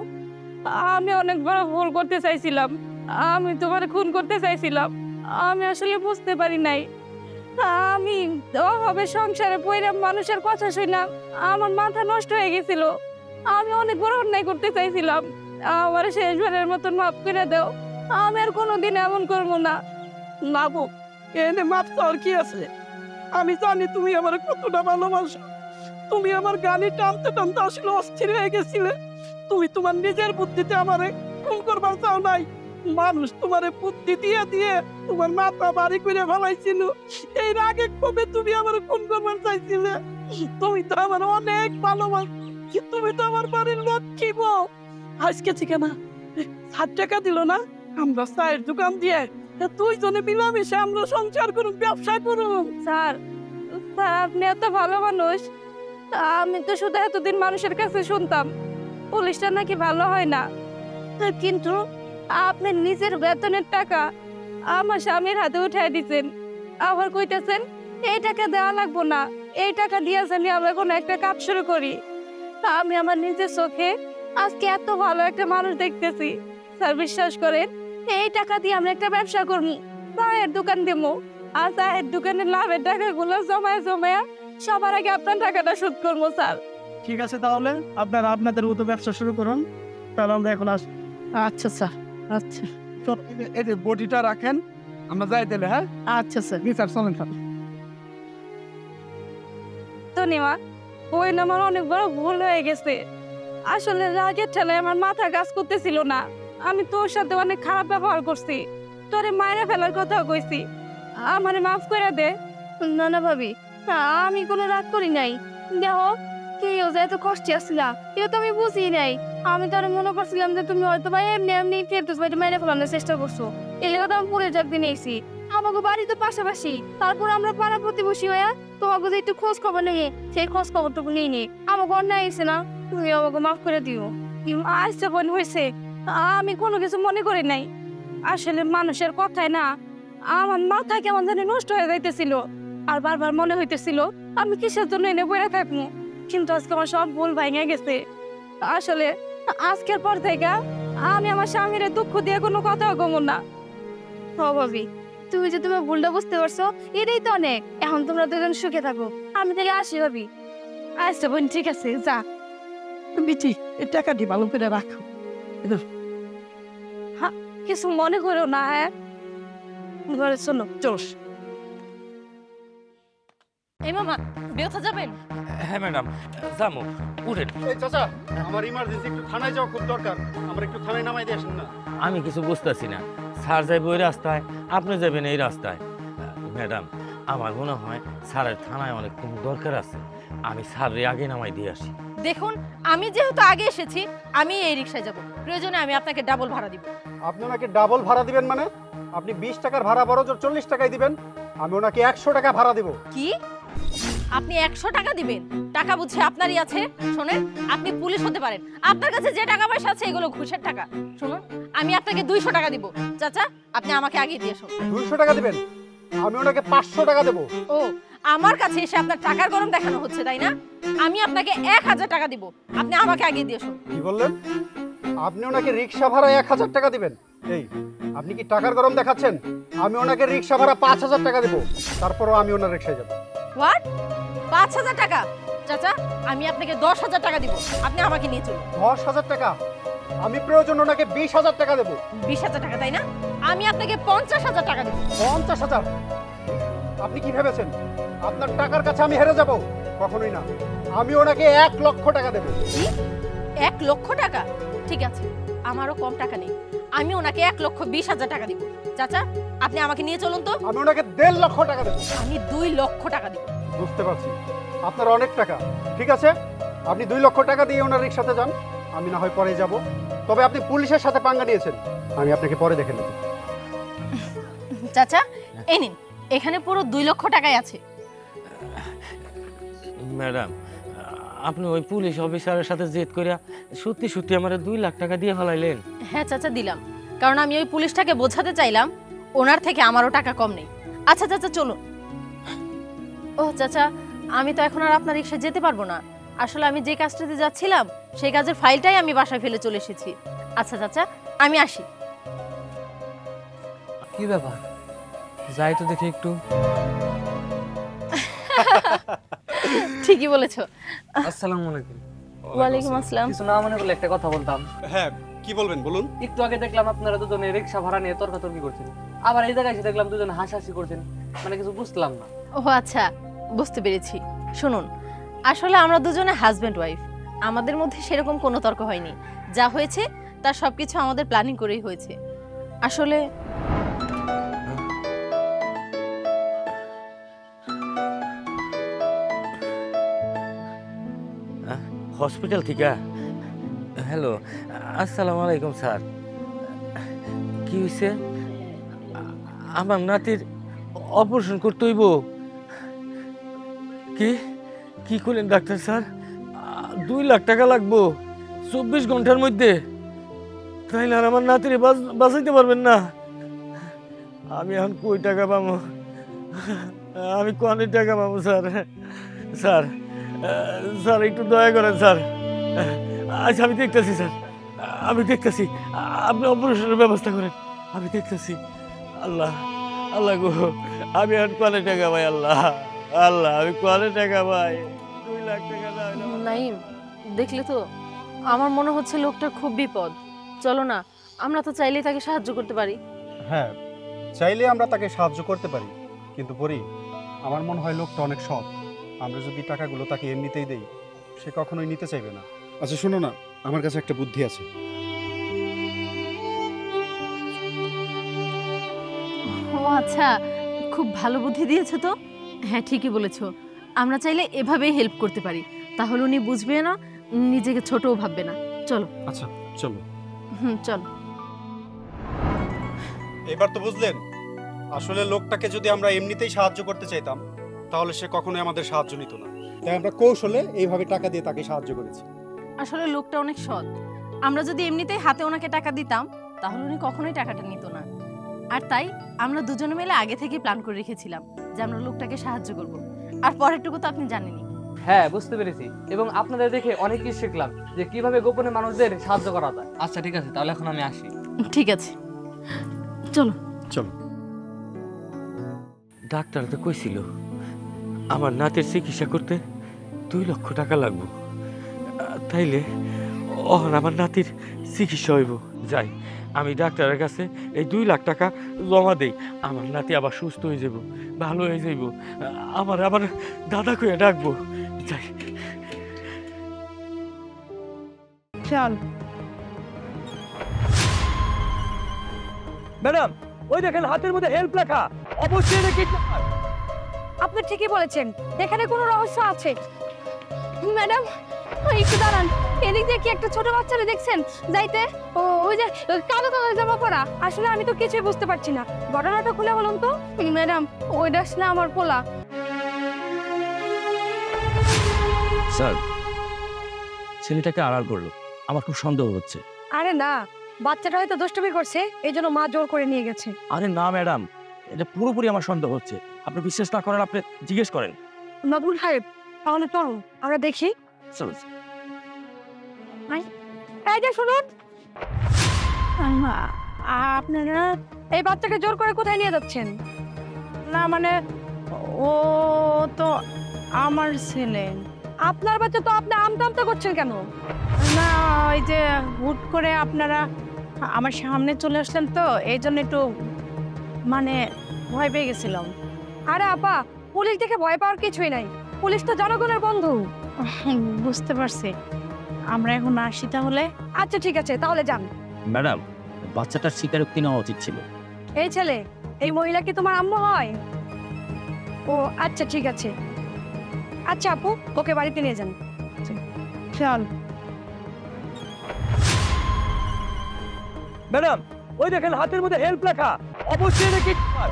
আমি অনেক বড় ভুল করতে চাইছিলাম। আমি তোমার খুন করতে চাইছিলাম। আমি আসলে বুঝতে পারি নাই। আমি অভাবে সংসারে পইরা মানুষের কথা শুনলাম, আমার মাথা নষ্ট হয়ে গেছিল। আমি অনেক বড় অন্যায় করতে চাইছিলাম। আমার শেষবারের মতন মাফ করে দাও। আমি আর কোনোদিন এমন করবো না। না বউ, এনে মাপ চাওয়ার কি আছে? আমি জানি তুমি আমার কতটা ভালোবাসো। তুমি আমার গাড়ি টানতে টানতে আসলে অস্থির হয়ে গেছিলে। তুমি তোমার নিজের বুদ্ধিতে আমারে খুন করবার চাও নাই। মানুষ তোমারে বুদ্ধি দিয়ে দিয়ে তোমার মাথা বাড়ি করে ফেলাইছিল। এই রাগে কবে তুমি আমার খুন করবার চাইছিলে? তুমি তো আমার অনেক ভালোবাস, তুমি তো আমার বাড়ির লক্ষ্মী বউ। আজকে থেকে না 7 টাকা দিল না, আমরা চায়ের দোকান দিয়ে দুইজনে মিলামিশে আমরা সংসার করুন, ব্যবসা করুন। স্যার, স্যার আপনি এত ভালো মানুষ। আমি তো শুধু এতদিন মানুষের কাছে শুনতাম পুলিশটা নাকি ভালো হয় না, কিন্তু আপনি নিজের বেতনের টাকা আমার স্বামীর হাতে উঠাই দিচ্ছেন। আবার কইতেছেন এই টাকা দেওয়া লাগবো না, এই টাকা দিয়েছেন আমরা কোনো একটা কাজ শুরু করি। আমি আমার নিজের চোখে আজকে এত ভালো একটা মানুষ দেখতেছি। স্যার বিশ্বাস করেন, এই টাকা দিয়ে আমরা একটা ব্যবসা করবো, চায়ের দোকান দেবো। আর চায়ের দোকানের লাভের টাকাগুলো জমায় জমায় সবার আগে আপনার টাকাটা শোধ করবো স্যার। ঠিক আছে, তাহলে আপনারা আপনাদের মতো ব্যবসা শুরু করুন। তাহলে আমরা এখন আসি। আচ্ছা স্যার, আচ্ছা এই যে বডিটা রাখেন, আমরা যাই দিলে। হ্যাঁ আচ্ছা স্যার, স্যার চলেন স্যার। ধন্যবাদ। ওই না আমার অনেক বড় ভুল হয়ে গেছে। আসলে রাগের ঠেলায় আমার মাথা কাজ করতেছিল না। আমি তোর সাথে অনেক খারাপ ব্যবহার করছি, তোরে মায়েরা ফেলার কথা কইছি, আমারে মাফ করে দে। না না ভাবি, আমি কোনো রাগ করি নাই। দেখো কেউ যে এত কষ্টে আসছিলা এটা তো আমি বুঝি নাই। আমি তো আর মনে করছিলাম যে তুমি হয়তো বা এমনি এমনি ফেরদৌস ভাইটা মেরে ফেলানোর চেষ্টা করছো। এই কথা আমি পরে যাক দিন এসি, আমাকে বাড়ি তো পাশাপাশি, তারপর আমরা পাড়া প্রতিবেশী হয়ে তোমাকে যে একটু খোঁজ খবর নেই, সেই খোঁজ খবরটুকু নিয়ে নি। আমাকে অন্যায় এসে না, তুমি আমাকে মাফ করে দিও। আচ্ছা বোন হয়েছে, আমি কোনো কিছু মনে করি নাই। আসলে মানুষের কথায় না আমার মাথা কেমন জানি নষ্ট হয়ে যাইতেছিল, আর বারবার মনে হইতেছিল আমি কিসের জন্য এনে বইয়া থাকবো। কিন্তু আজকে আমার সব ভুল ভেঙে গেছে। আসলে আজকের পর থেকে আমি আমার স্বামীর দুঃখ দিয়ে কোনো কথা কমো না। হ ভাবি, তুমি যে তোমার ভুলটা বুঝতে পারছো এটাই তো অনেক। এখন তোমরা দুজন সুখে থাকো, আমি তাহলে আসি ভাবি। আচ্ছা বোন ঠিক আছে, যা। বিটি এই টাকাটি ভালো করে রাখো। কিছু মনে করো না। হ্যাঁ ঘরে শোনো, চোস। এই মামা বেওথা যাবেন? হ্যাঁ ম্যাডাম, যাবো, উঠেন। এই চাচা, আমার ইমার্জেন্সি একটু থানায় যাওয়া খুব দরকার, আমার একটু থানায় নামাই দিয়ে আসেন না। আমি কিছু বুঝতেছি না, স্যার যাইব ওই রাস্তায়, আপনি যাবেন এই রাস্তায়। ম্যাডাম, আমার মনে হয় স্যারের থানায় অনেক কোনো দরকার আছে, আমি স্যারের আগে নামাই দিয়ে আসি। দেখুন, আমি যেহেতু আগে এসেছি আমি এই রিকশায় যাব, প্রয়োজনে আমি আপনাকে ডাবল ভাড়া দিব। আপনি ওনাকে ডাবল ভাড়া দিবেন মানে? আপনি 20 টাকার ভাড়া বড় জোর 40 টাকাই দিবেন, আমি ওনাকে 100 টাকা ভাড়া দিব। কি? আপনি 100 টাকা দিবেন? টাকা বুঝে আপনারই আছে। শোনেন, আপনি পুলিশ হতে পারেন, আপনার কাছে যে টাকা পয়সা আছে এগুলো ঘুষের টাকা। শুনুন, আমি আপনাকে 200 টাকা দিব। চাচা, আপনি আমাকে আগে দিয়ে শুনুন। 200 টাকা দিবেন? আমি ওনাকে 500 টাকা দেব। ও, আমার কাছে এসে আপনার টাকার গরম দেখানো হচ্ছে তাই না? আমি আপনাকে 1000 টাকা দিব, আপনি আমাকে আগে দিয়ে শুনুন। কি বললেন? আপনি ওনাকে রিকশা ভাড়া 1000 টাকা দিবেন? এই, আপনি কি টাকার গরম দেখাচ্ছেন? আমি ওনাকে রিকশা ভাড়া 5000 টাকা দেব, তারপরও আমি ওনার রিকশায় যাব। হোয়াট? 5000 টাকা? চাচা, আমি আপনাকে 10000 টাকা দিব, আপনি আমাকে নিয়ে চলুন। 10000 টাকা? আমি প্রয়োজন ওনাকে 20000 টাকা দেব। 20000 টাকা তাই না? আমি আপনাকে 50000 টাকা দেব। 50000? আপনি কি ভেবেছেন আপনার টাকার কাছে আমি হেরে যাব? কখনোই না। আমি ওনাকে 1 লক্ষ টাকা দেব। কি? 1 লক্ষ টাকা? ঠিক আছে, আমারও কম টাকা নেই, আমি ওনাকে 1,20,000 টাকা দিব। চাচা, আপনি আমাকে নিয়ে চলুন তো। আমি ওনাকে 1.5 লক্ষ টাকা দেব। আমি 2 লক্ষ টাকা দিব। বুঝতে পারছি আপনার অনেক টাকা। ঠিক আছে, আপনি 2 লক্ষ টাকা দিয়ে ওনার রিকশাতে যান, আমি না হয় পরে যাব। তবে আপনি পুলিশের সাথে পাঙ্গা নিয়েছেন, আমি আপনাকে পরে দেখে নেব। চাচা, এই নিন, এখানে পুরো 2 লক্ষ টাকাই আছে। ম্যাডাম, আপনি ওই পুলিশ অফিসারের সাথে জেদ করিয়া সত্যি সত্যি আমার 2 লাখ টাকা দিয়ে ফেলাইলেন? হ্যাঁ চাচা, দিলাম, কারণ আমি ওই পুলিশটাকে বোঝাতে চাইলাম ওনার থেকে আমারও টাকা কম নেই। আচ্ছা চাচা, চলুন। ও চাচা, আমি তো এখন আর আপনার রিকশায় যেতে পারবো না। আসলে আমি যে কাজটাতে যাচ্ছিলাম সেই কাজের ফাইলটাই আমি বাসায় ফেলে চলে এসেছি। আচ্ছা চাচা, আমি আসি। কি ব্যাপার, যাই তো দেখি একটু। ঠিকই বলেছো। আসসালামু আলাইকুম। ওয়ালাইকুম আসসালাম। কিছু না মনে করলে একটা কথা বলতাম। হ্যাঁ, কি বলবেন বলুন। একটু আগে দেখলাম আপনারা দুজনে রিকশা ভাড়া নিয়ে তর্কাতর্কি করছেন, আবার এই জায়গায় এসে দেখলাম দুজনে হাসাহাসি করছেন, মানে কিছু বুঝলাম না। ও আচ্ছা, বুঝতে পেরেছি। শুনুন, আসলে আমরা দুজনে হাজব্যান্ড ওয়াইফ, আমাদের মধ্যে সেরকম কোনো তর্ক হয়নি। যা হয়েছে তার সবকিছু আমাদের প্ল্যানিং করেই হয়েছে। আসলে হসপিটাল থেকে? হ্যালো, আসসালামু আলাইকুম স্যার। কি হয়েছে? আমার নাতির অপারেশন করতে হইব। কি কি করলেন ডাক্তার স্যার? 2 লাখ টাকা লাগবো 24 ঘন্টার মধ্যে? তাইলে আর আমার নাতিরে বাঁচাইতে পারবেন না? আমি এখন কই টাকা পাবো? আমি কনে টাকা পাবো স্যার? স্যার স্যার একটু দয়া করেন স্যার। আচ্ছা আমি দেখতেছি স্যার, আমি দেখতেছি। আপনি অপারেশনের ব্যবস্থা করেন, আমি দেখতেছি। আল্লাহ আল্লাহ গো, আমি এখন কনে টাকা পাই? আল্লাহ আল্লাহ, আমি কনে টাকা পাই? 2 লাখ টাকা না হলে নাইম, দেখলে তো আমার মনে হচ্ছে লোকটা খুব বিপদ। চলো না, আমরা তো চাইলেই তাকে সাহায্য করতে পারি। হ্যাঁ, চাইলে আমরা তাকে সাহায্য করতে পারি, কিন্তু পরি আমার মনে হয় লোকটা অনেক সৎ। আমরা যদি টাকাগুলো তাকে এমনিতেই দেই, সে কখনোই নিতে চাইবে না। আচ্ছা শোনো না, আমার কাছে একটা বুদ্ধি আছে। ও আচ্ছা, খুব ভালো বুদ্ধি দিয়েছো তো। হ্যাঁ ঠিকই বলেছো, আমরা চাইলে এভাবেই হেল্প করতে পারি। তাহলে উনি বুঝবে না, নিজেকে ছোটও ভাববে না। চলো। আচ্ছা চলো। চলো। এবার তো বুঝলেন, আসলে লোকটাকে যদি আমরা এমনিতেই সাহায্য করতে চাইতাম, তাহলে সে কখনোই আমাদের সাহায্য নিত না। তাই আমরা কৌশলে এইভাবে টাকা দিয়ে তাকে সাহায্য করেছি। আসলে লোকটা অনেক সৎ। আমরা যদি এমনিতেই হাতে ওনাকে টাকা দিতাম, তাহলে উনি কখনোই টাকাটা নিত না। আর তাই আমরা দুজনে মিলে আগে থেকেই প্ল্যান করে রেখেছিলাম যে আমরা লোকটাকে সাহায্য করব। আর পরেরটুকু তো আপনি জানেনই। হ্যাঁ বুঝতে পেরেছি, এবং আপনাদের দেখে অনেক কিছু শিখলাম যে কিভাবে গোপনে মানুষদের সাহায্য করা যায়। আচ্ছা ঠিক আছে, তাহলে এখন আমি আসি। ঠিক আছে, চলো চলো। ডাক্তার তো কইছিল আমার নাতির চিকিৎসা করতে 2 লক্ষ টাকা লাগবে। তাইলে আমার নাতির চিকিৎসা হইব। যাই, আমি ডাক্তারের কাছে এই 2 লাখ টাকা জমা দেই। আমার নাতি আবার সুস্থ হয়ে যাব, ভালো হয়ে যাইব। আমার আবার দাদা কইয়া ডাকবো। যাই। চল ম্যাডাম, ওই দেখেন হাতের মধ্যে হেল্প লেখা, অবশ্যই এটা কিডন্যাপার। আপনি ঠিকই বলেছেন, এখানে কোনো রহস্য আছে। ম্যাডাম একটু দাঁড়ান, এদিক দিয়ে কি একটা ছোট বাচ্চারে দেখছেন যাইতে? ওই যে কালো কালো জামা পরা। আসলে আমি তো কিছুই বুঝতে পারছি না, ঘটনাটা খুলে বলুন তো। ম্যাডাম ওইটা না আমার পোলা। স্যার, ছেলেটাকে আড়াল করলো, আমার খুব সন্দেহ হচ্ছে। আরে না, বাচ্চাটা হয়তো দুষ্টুমি করছে, এই জন্য মা জোর করে নিয়ে গেছে। আরে না ম্যাডাম, এটা পুরোপুরি আমার সন্দেহ হচ্ছে। আপনি বিশ্বাস না করেন, আপনি জিজ্ঞেস করেন। নবুল সাহেব, তাহলে চলুন আমরা দেখি। চলুন। এই যে শুনুন, আপনারা এই বাচ্চাকে জোর করে কোথায় নিয়ে যাচ্ছেন? না মানে ও তো আমার ছেলে। আপনার বাচ্চা তো আপনি আমতা আমতা করছেন কেন? না ওই যে হুট করে আপনারা আমার সামনে চলে আসলেন তো, এই জন্য একটু মানে ভয় পেয়ে গেছিলাম। আরে আপা, পুলিশ দেখে ভয় পাওয়ার কিছুই নাই, পুলিশ তো জনগণের বন্ধু। বুঝতে পারছি, আমরা এখন আসি তাহলে। আচ্ছা ঠিক আছে, তাহলে যান। ম্যাডাম, বাচ্চাটার স্বীকারোক্তি নেওয়া উচিত ছিল। এই ছেলে, এই মহিলা কি তোমার আম্মু হয়? ও আচ্ছা ঠিক আছে। আচ্ছা আপু, ওকে বাড়িতে নিয়ে যান। চল। ম্যাডাম, ওই দেখেন হাতের মধ্যে হেল্প লেখা, অবশ্যই এটা কিডন্যাপার।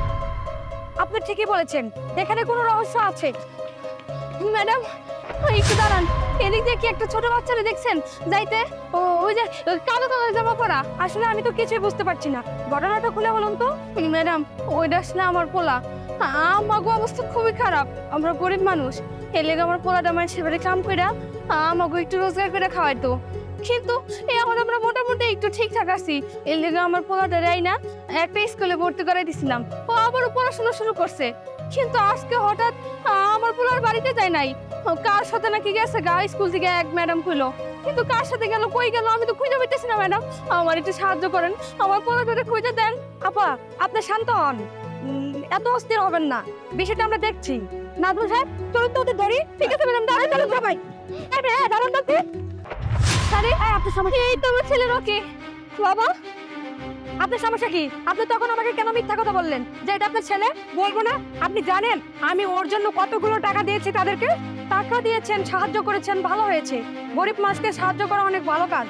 আপনি ঠিকই বলেছেন, এখানে কোনো রহস্য আছে। ম্যাডাম একটু দাঁড়ান, এদিক দিয়ে কি একটা ছোট বাচ্চারে দেখছেন যাইতে? ওই যে কালো কালো জামা পরা। আসলে আমি তো কিছুই বুঝতে পারছি না, ঘটনাটা খুলে বলুন তো। ম্যাডাম ওইটা না আমার পোলা। আমাগো অবস্থা খুবই খারাপ, আমরা গরিব মানুষ। এর লেগে আমার পোলাটা আমার সেবারে কাম কইরা আমাগো একটু রোজগার করে খাওয়াইতো। কিন্তু এখন আমরা মোটামুটি একটু ঠিকঠাক আছি। এর লেগে আমার পোলাটা রাই না একটা স্কুলে ভর্তি করাই দিছিলাম, ও আবারও পড়াশোনা শুরু করছে। কিন্তু আজকে হঠাৎ আমার পোলার বাড়িতে যায় নাই, কার সাথে নাকি গেছে গা। স্কুল থেকে এক ম্যাডাম কইলো, কিন্তু কার সাথে গেল, কই গেল আমি তো খুঁজে পেতেছি না। ম্যাডাম আমার একটু সাহায্য করেন, আমার পোলাটারে খুঁজে দেন। আপা আপনি শান্ত হন, এত অস্থির হবেন না, বিষয়টা আমরা দেখছি। নাজমুল সাহেব চলুন তো ওদের ধরি। ঠিক আছে ম্যাডাম, দাঁড়ান দাঁড়ান সবাই, দাঁড়ান দাঁড়ান। আরে আপনার সমস্যা? এই তো আমার ছেলের ওকে। বাবা আপনার সমস্যা কি? আপনি তখন আমাকে কেন মিথ্যা কথা বললেন যে এটা আপনার ছেলে? বলবো না? আপনি জানেন আমি ওর জন্য কতগুলো টাকা দিয়েছি তাদেরকে? টাকা দিয়েছেন, সাহায্য করেছেন, ভালো হয়েছে। গরিব মানুষকে সাহায্য করা অনেক ভালো কাজ।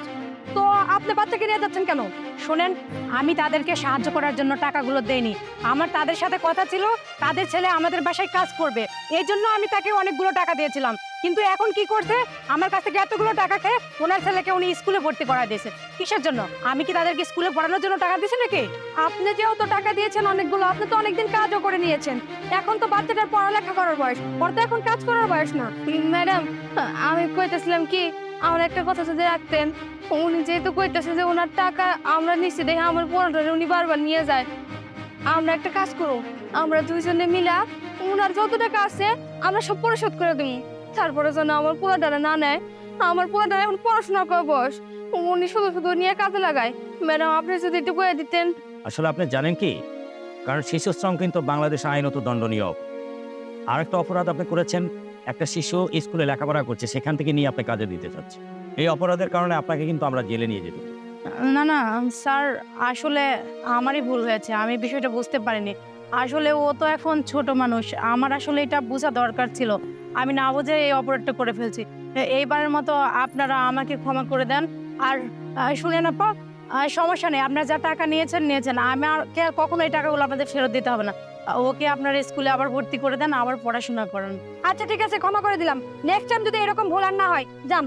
তো আপনি বাচ্চাকে নিয়ে যাচ্ছেন কেন? শোনেন, আমি তাদেরকে সাহায্য করার জন্য টাকাগুলো দেইনি। আমার তাদের সাথে কথা ছিল তাদের ছেলে আমাদের বাসায় কাজ করবে, এই জন্য আমি তাকে অনেকগুলো টাকা দিয়েছিলাম। কিন্তু এখন কি করছে? আমার কাছ থেকে এতগুলো টাকা খেয়ে ওনার ছেলেকে উনি স্কুলে ভর্তি করা দিয়েছে। কিসের জন্য? আমি কি তাদেরকে স্কুলে পড়ানোর জন্য টাকা দিয়েছি নাকি? আপনি যেহেতু টাকা দিয়েছেন অনেকগুলো, আপনি তো অনেকদিন কাজও করে নিয়েছেন। এখন তো বাচ্চাটার পড়ালেখা করার বয়স, ওর তো এখন কাজ করার বয়স না। ম্যাডাম, আমি কইতেছিলাম কি, আমার একটা কথা যদি রাখতেন। উনি যেহেতু কইতেছে যে ওনার টাকা আমরা নিচ্ছি দেখে আমার পড়াটা উনি বারবার নিয়ে যায়। আমরা একটা কাজ করব, আমরা দুইজনে মিলা ওনার যত টাকা আছে আমরা সব পরিশোধ করে দিই। তারপরে যেন আমার পোলাটা না নেয়। আমার পোলাটা এখন পড়াশোনা করার বয়স, উনি শুধু শুধু নিয়ে কাজে লাগায়। ম্যাডাম, আপনি যদি একটু করে দিতেন। আসলে আপনি জানেন কি, কারণ শিশু শ্রম কিন্তু বাংলাদেশে আইনত দণ্ডনীয়। আর একটা অপরাধ আপনি করেছেন, একটা শিশু স্কুলে লেখাপড়া করছে, সেখান থেকে নিয়ে আপনি কাজে দিতে চাচ্ছেন। এই অপরাধের কারণে আপনাকে কিন্তু আমরা জেলে নিয়ে যেতে পারি। না না স্যার, আসলে আমারই ভুল হয়েছে, আমি বিষয়টা বুঝতে পারিনি। আসলে ও তো এখন ছোট মানুষ, আমার আসলে এটা বোঝা দরকার ছিল। আমি না বুঝে এই অপরাধটা করে ফেলছি। এইবারের মতো আপনারা আমাকে ক্ষমা করে দেন। আর শুনেন আপা, সমস্যা নেই, আপনারা যা টাকা নিয়েছেন। আমাকে কখনো এই টাকাগুলো আপনাদের ফেরত দিতে হবে না। ওকে আপনারা স্কুলে আবার ভর্তি করে দেন, আবার পড়াশোনা করেন। আচ্ছা ঠিক আছে, ক্ষমা করে দিলাম। নেক্সট টাইম যদি এরকম ভুল আর না হয়, যান।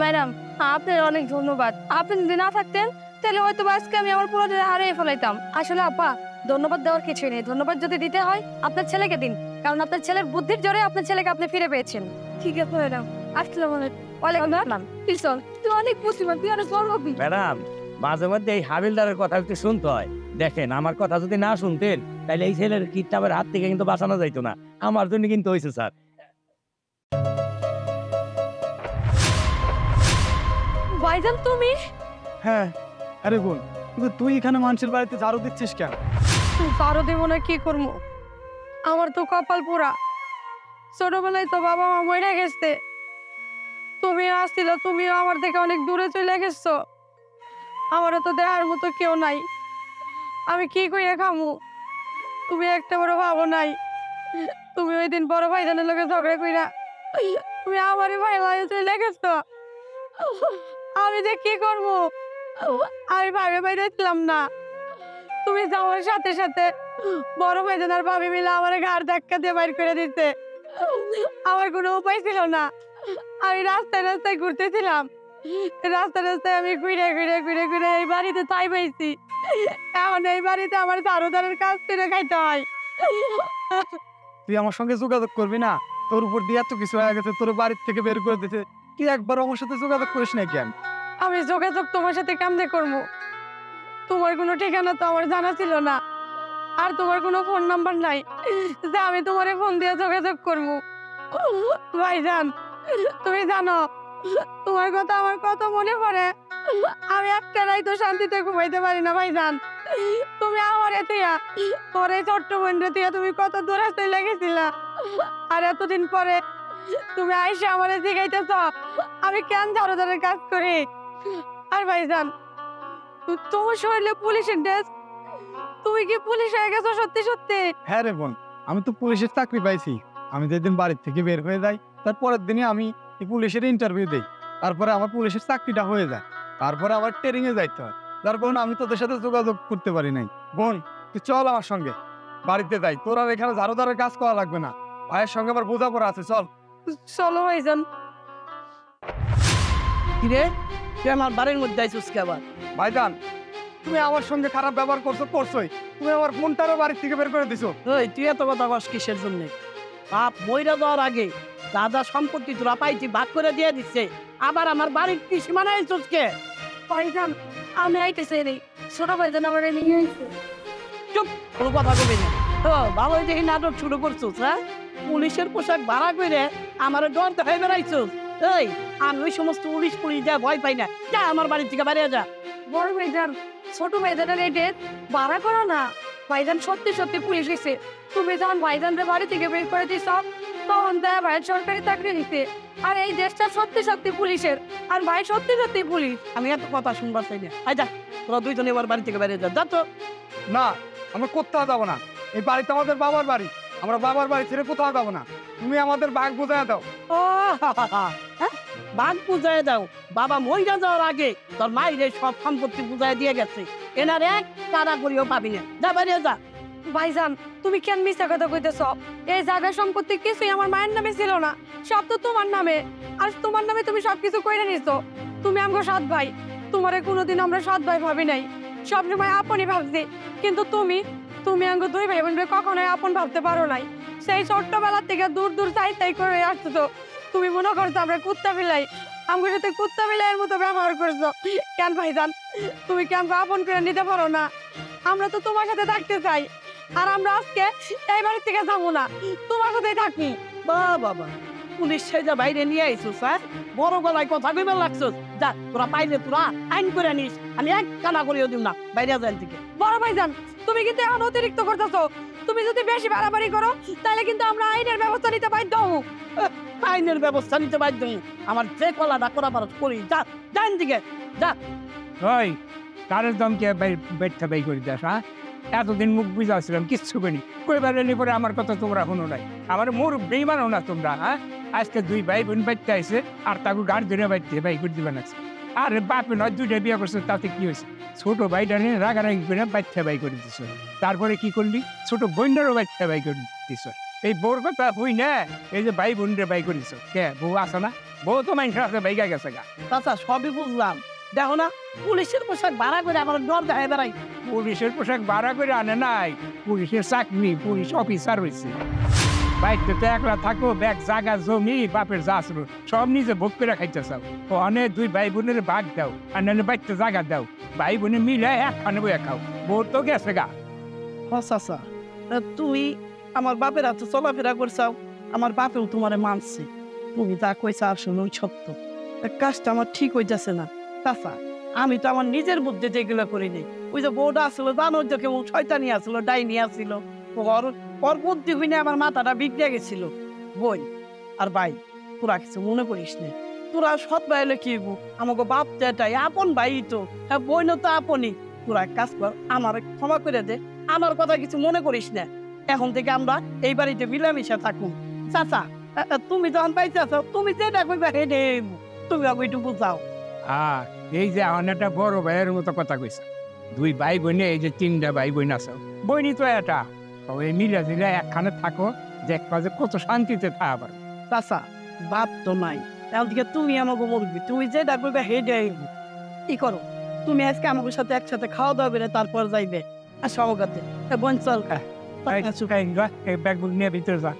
ম্যাডাম, আপনার অনেক ধন্যবাদ। আপনি যদি না থাকতেন তাহলে হয়তো আজকে আমি আমার পুরোটা হারিয়ে ফেলাইতাম। আসলে আপা, ধন্যবাদ দেওয়ার কিছুই নেই। ধন্যবাদ যদি দিতে হয় আপনার ছেলেকে দিন, কারণ আপনার ছেলের বুদ্ধির জোরে আপনার ছেলেকে আপনি ফিরে পেয়েছেন। ঠিক আছে ম্যাডাম, আসসালামু আলাইকুম। ওয়ালাইকুম আসসালাম। তুই অনেক বুদ্ধিমান, তুই অনেক বড় হবি। ম্যাডাম, মাঝে মধ্যে এই হাবিলদারের কথা একটু শুনতে হয়। দেখেন, আমার কথা যদি না শুনতেন তাহলে এই ছেলের কিডন্যাপের হাত থেকে কিন্তু বাঁচানো যাইতো না। আমার জন্য কিন্তু হয়েছে স্যার। ভাইজান, তুমি? হ্যাঁ, আরে বোন, কিন্তু তুই এখানে মানুষের বাড়িতে ঝাড়ু দিচ্ছিস কেন? ঝাড়ু দেবো না কি করবো? আমার তো কপাল পোড়া। ছোটবেলায় তো বাবা মা মরে গেছে, তুমি আসছিল, তুমিও আমার থেকে অনেক দূরে চলে গেছো। আমারও তো দেখার মতো কেউ নাই, আমি কি কইয়া খামু? তুমি একটা বড় ভাবো নাই। তুমি ওই দিন বড় ভাইজানের লোকে ঝগড়া কইরা তুমি আমারই ভাই লাগে চলে গেছো। আমি যে কি করবো আমি ভাবে পাইছিলাম না। তুমি যাওয়ার সাথে সাথে বড় ভাইজান আর ভাবি মিলে আমার ঘাড় ধাক্কা দিয়ে বাইর করে দিতে। আমার কোনো উপায় ছিল না। আমি রাস্তায় রাস্তায় ঘুরতেছিলাম, রাস্তায় আমি ঘুরে এই বাড়িতে তাই পাইছি। এখন এই বাড়িতে আমার ঝাড়ুদারের কাজ করে খাইতে হয়। তুই আমার সঙ্গে যোগাযোগ করবি না? তোর উপর দিয়ে এত কিছু হয়ে গেছে, তোর বাড়ির থেকে বের করে দিতে, তুই একবার আমার সাথে যোগাযোগ করিস না কেন? আমি যোগাযোগ তোমার সাথে কেমনে করবো? তোমার কোনো ঠিকানা তো আমার জানা ছিল না, আর তোমার কোনো ফোন নাম্বার নাই যে আমি তোমারে ফোন দিয়ে যোগাযোগ করবো। ভাইজান, তুমি জানো তোমার কথা আমার কত মনে পড়ে। আমি একটা রাত তো শান্তিতে ঘুমাইতে পারি না ভাইজান। তুমি আমার এতিয়া তোর এই ছোট্ট বোনটা দিয়া তুমি কত দূরে চলে গেছিলা, আর এতদিন পরে তুমি আইসা আমারে জিগাইতেছ আমি কেন ঝাড়ুদারের কাজ করি। আর ভাইজান, তোমার শরীরে পুলিশের ড্রেস, তুমি কি পুলিশ হয়ে গেছো সত্যি সত্যি? হ্যাঁ রে বোন, আমি তো পুলিশের চাকরি পাইছি। আমি যেদিন বাড়ির থেকে বের হয়ে যাই তার পরের দিনই আমি পুলিশের ইন্টারভিউ দিই, তারপরে আমার পুলিশের চাকরিটা হয়ে যায়, তারপরে আবার ট্রেনিং এ যাইতে হয়। তার বোন, আমি তোদের সাথে যোগাযোগ করতে পারি নাই। বোন, তুই চল আমার সঙ্গে বাড়িতে যাই, তোর আর এখানে ঝাড়ুদারের কাজ করা লাগবে না। ভাইয়ের সঙ্গে আবার বোঝাপড়া আছে, চল। চলো ভাইজান। কিরে, তুই আমার বাড়ির মধ্যে আইছিস কে আবার? ভাইজান, তুমি আমার সঙ্গে খারাপ ব্যবহার করছোই। তুমি আমার ফোনটারও বাড়ির থেকে বের করে দিছো। ওই তুই এত কথা কস কিসের জন্য? বাপ মইরা যাওয়ার আগে যা যা সম্পত্তি তোরা পাইছি ভাগ করে দিয়ে দিচ্ছে, আবার আমার বাড়ির কি সীমানা আইছিস কে? ভাইজান, আমি আইতেছি রে, ছোট ভাইজান আমার নিয়ে আইছে। চুপ, কোনো কথা কবি না। তো ভালোই দেখি নাটক শুরু করছিস, হ্যাঁ? পুলিশের পোশাক ভাড়া করে আমার ডর দেখাই বেড়াইছিস। এই, আমি ওই সমস্ত পুলিশ যা ভয় পাই না। যা আমার বাড়ি থেকে বাইরে যা। বড় ভাইজান, ছোট ভাইজানের এই ডেট ভাড়া করো না। ভাইজান সত্যি সত্যি পুলিশ গেছে। তুমি যখন ভাইজানদের বাড়ি থেকে বের করে দিস তখন দেয় ভাই সরকারি চাকরি দিতে, আর এই দেশটা সত্যি সত্যি পুলিশের, আর ভাই সত্যি সত্যি পুলিশ। আমি এত কথা শুনবার চাই না। আয় যা। তোরা দুইজনে আমার বাড়ি থেকে বেরিয়ে যা তো। না, আমরা কোথাও যাবো না। এই বাড়িতে আমাদের বাবার বাড়ি, আমরা বাবার বাড়ি ছেড়ে কোথাও যাবো না। তুমি আমাদের বাঘ বোঝায় দাও। ও বাঘ বুঝাই দাও, বাবা মইরা যাওয়ার আগে তোর মায়ের সব সম্পত্তি বুঝাই দিয়ে গেছে, এনার এক কারা করিও পাবি না, যা বেরিয়ে যা। ভাইজান তুমি কেন মিথ্যা কথা কইতেছ? এই জায়গা সম্পত্তি কিছুই আমার মায়ের নামে ছিল না, সব তো তোমার নামে। আর তোমার নামে তুমি সবকিছু কইরা নিছো। তুমি আমগো সৎ ভাই, তোমারে কোনোদিন আমরা সৎ ভাই ভাবি নাই, সবসময় আপনই ভাবছি। কিন্তু তুমি তুমি আমগো দুই ভাই বোনকে কখনোই আপন ভাবতে পারো নাই। সেই ছোট্টবেলা থেকে দূর দূর চাই করে আসছো। তুমি মনে করছো আমরা কুত্তা বিলাই, আমগো সাথে কুত্তা বিলাইয়ের মতো ব্যবহার করছো। কেন ভাইজান তুমি কি আমগো আপন করে নিতে পারো না? আমরা তো তোমার সাথে থাকতে চাই, আর আমরা আজকে এই বাড়ি থেকে যাবো না, তোমার সাথেই থাকি। বাবা পুলিশ সেজা বাইরে নিয়ে আইছো স্যার, বড় গলায় কথা কইবার লাগছো। যা তোরা পাইলে তোরা আইন করে নিস, আমি এক কানা করিও দিব না, বাইরে যাই থেকে। বড় ভাইজান তুমি কিন্তু এখন অতিরিক্ত করতেছো। তুমি যদি বেশি বাড়াবাড়ি করো তাহলে কিন্তু আমরা আইনের ব্যবস্থা নিতে বাধ্য হবো। আইনের ব্যবস্থা নিতে বাধ্য হই, আমার যে কলাটা করা পারো করি। যা যাইন দিকে যা। ওই কারের দমকে বেটটা বাই করে দেস, হ্যাঁ? এতদিন মুখ বুঝাচ্ছিলাম, কিচ্ছু করি কইবার এলি পরে আমার কথা তোমরা শুনো নাই, আমার মোর বেইমানও না তোমরা। হ্যাঁ, আজকে দুই ভাই বোন বাইতে আইসে আর তাকে গাড়ি ধরে বাইতে বাই করে দিবেন আছে। আর বাপে নয় দুইটা বিয়ে করছে, তাতে কি হয়েছে? ছোট ভাইটা নিয়ে রাগারাগি করে বাচ্চা বাই করে দিছ। তারপরে কি করলি? ছোট বোনটারও বাচ্চা বাই করে দিছ। এই বউর কথা হই না, এই যে ভাই বোনরে বাই করে দিছ। কে বউ আসে না? বউ তো মানুষের আছে বাইগা গেছে গা। চাচা সবই বুঝলাম, দেখো না পুলিশের পোশাক ভাড়া করে আমার ডর দেখায় বেড়াই। পুলিশের পোশাক ভাড়া করে আনে নাই, পুলিশের চাকরি, পুলিশ অফিসার হয়েছে। বাইকতে তো একলা থাকো, ব্যাগ জাগা জমি বাপের যা আসলো সব নিজে ভোগ করে খাইতে চাও। অনেক দুই ভাই বোনের ভাগ দাও, আর নাহলে বাইকতে জাগা দাও, ভাই বোনে মিলে একখানে বইয়া খাও। বউ তো গেছে গা। চাচা তুমি আমার বাপের হাতে চলাফেরা করছাও, আমার বাপেও তোমারে মানছে। তুমি যা কইছা আসলে সত্য, কাজটা আমার ঠিক হইতেছে না। চাচা আমি তো আমার নিজের বুদ্ধিতে এগুলো করিনি। ওই যে বউটা আসলো জানো যে কেমন শয়তানি আসলো, ডাইনি আসছিল, ওর বুদ্ধি হইনে আমার মাথাটা বিগড়ে গেছিল। বই আর ভাই তোরা কিছু মনে করিস না, তোরা সৎ ভাই হলে কি আমাকে বাপ যেটাই আপন ভাই তো, হ্যাঁ বই তো আপনই। তোরা এক কাজ কর, আমার ক্ষমা করে দে, আমার কথা কিছু মনে করিস না। এখন থেকে আমরা এই বাড়িতে মিলামিশা থাকুন। চাচা তুমি যখন পাইতে আছো, তুমি যেটা কইবা হেঁটে তুমি আগে একটু বুঝাও। এই যে আমার একটা বড় ভাইয়ের মতো কথা কইছে, দুই ভাই বোনে এই যে তিনটা ভাই বোন আছে, বইনি তো এটা সবাই মিলে দিলে একখানে থাকো, দেখবা যে কত শান্তিতে থাকা পারো। চাচা বাপ তো নাই, এখন থেকে তুমি আমাকে বলবি, তুমি যেটা কইবা হেঁটে কি করো। তুমি আজকে আমাকে সাথে একসাথে খাওয়া দাওয়া বেড়ে তারপর যাইবে। আর সবগাতে বোন চল ব্যাগ নিয়ে ভিতরে যা।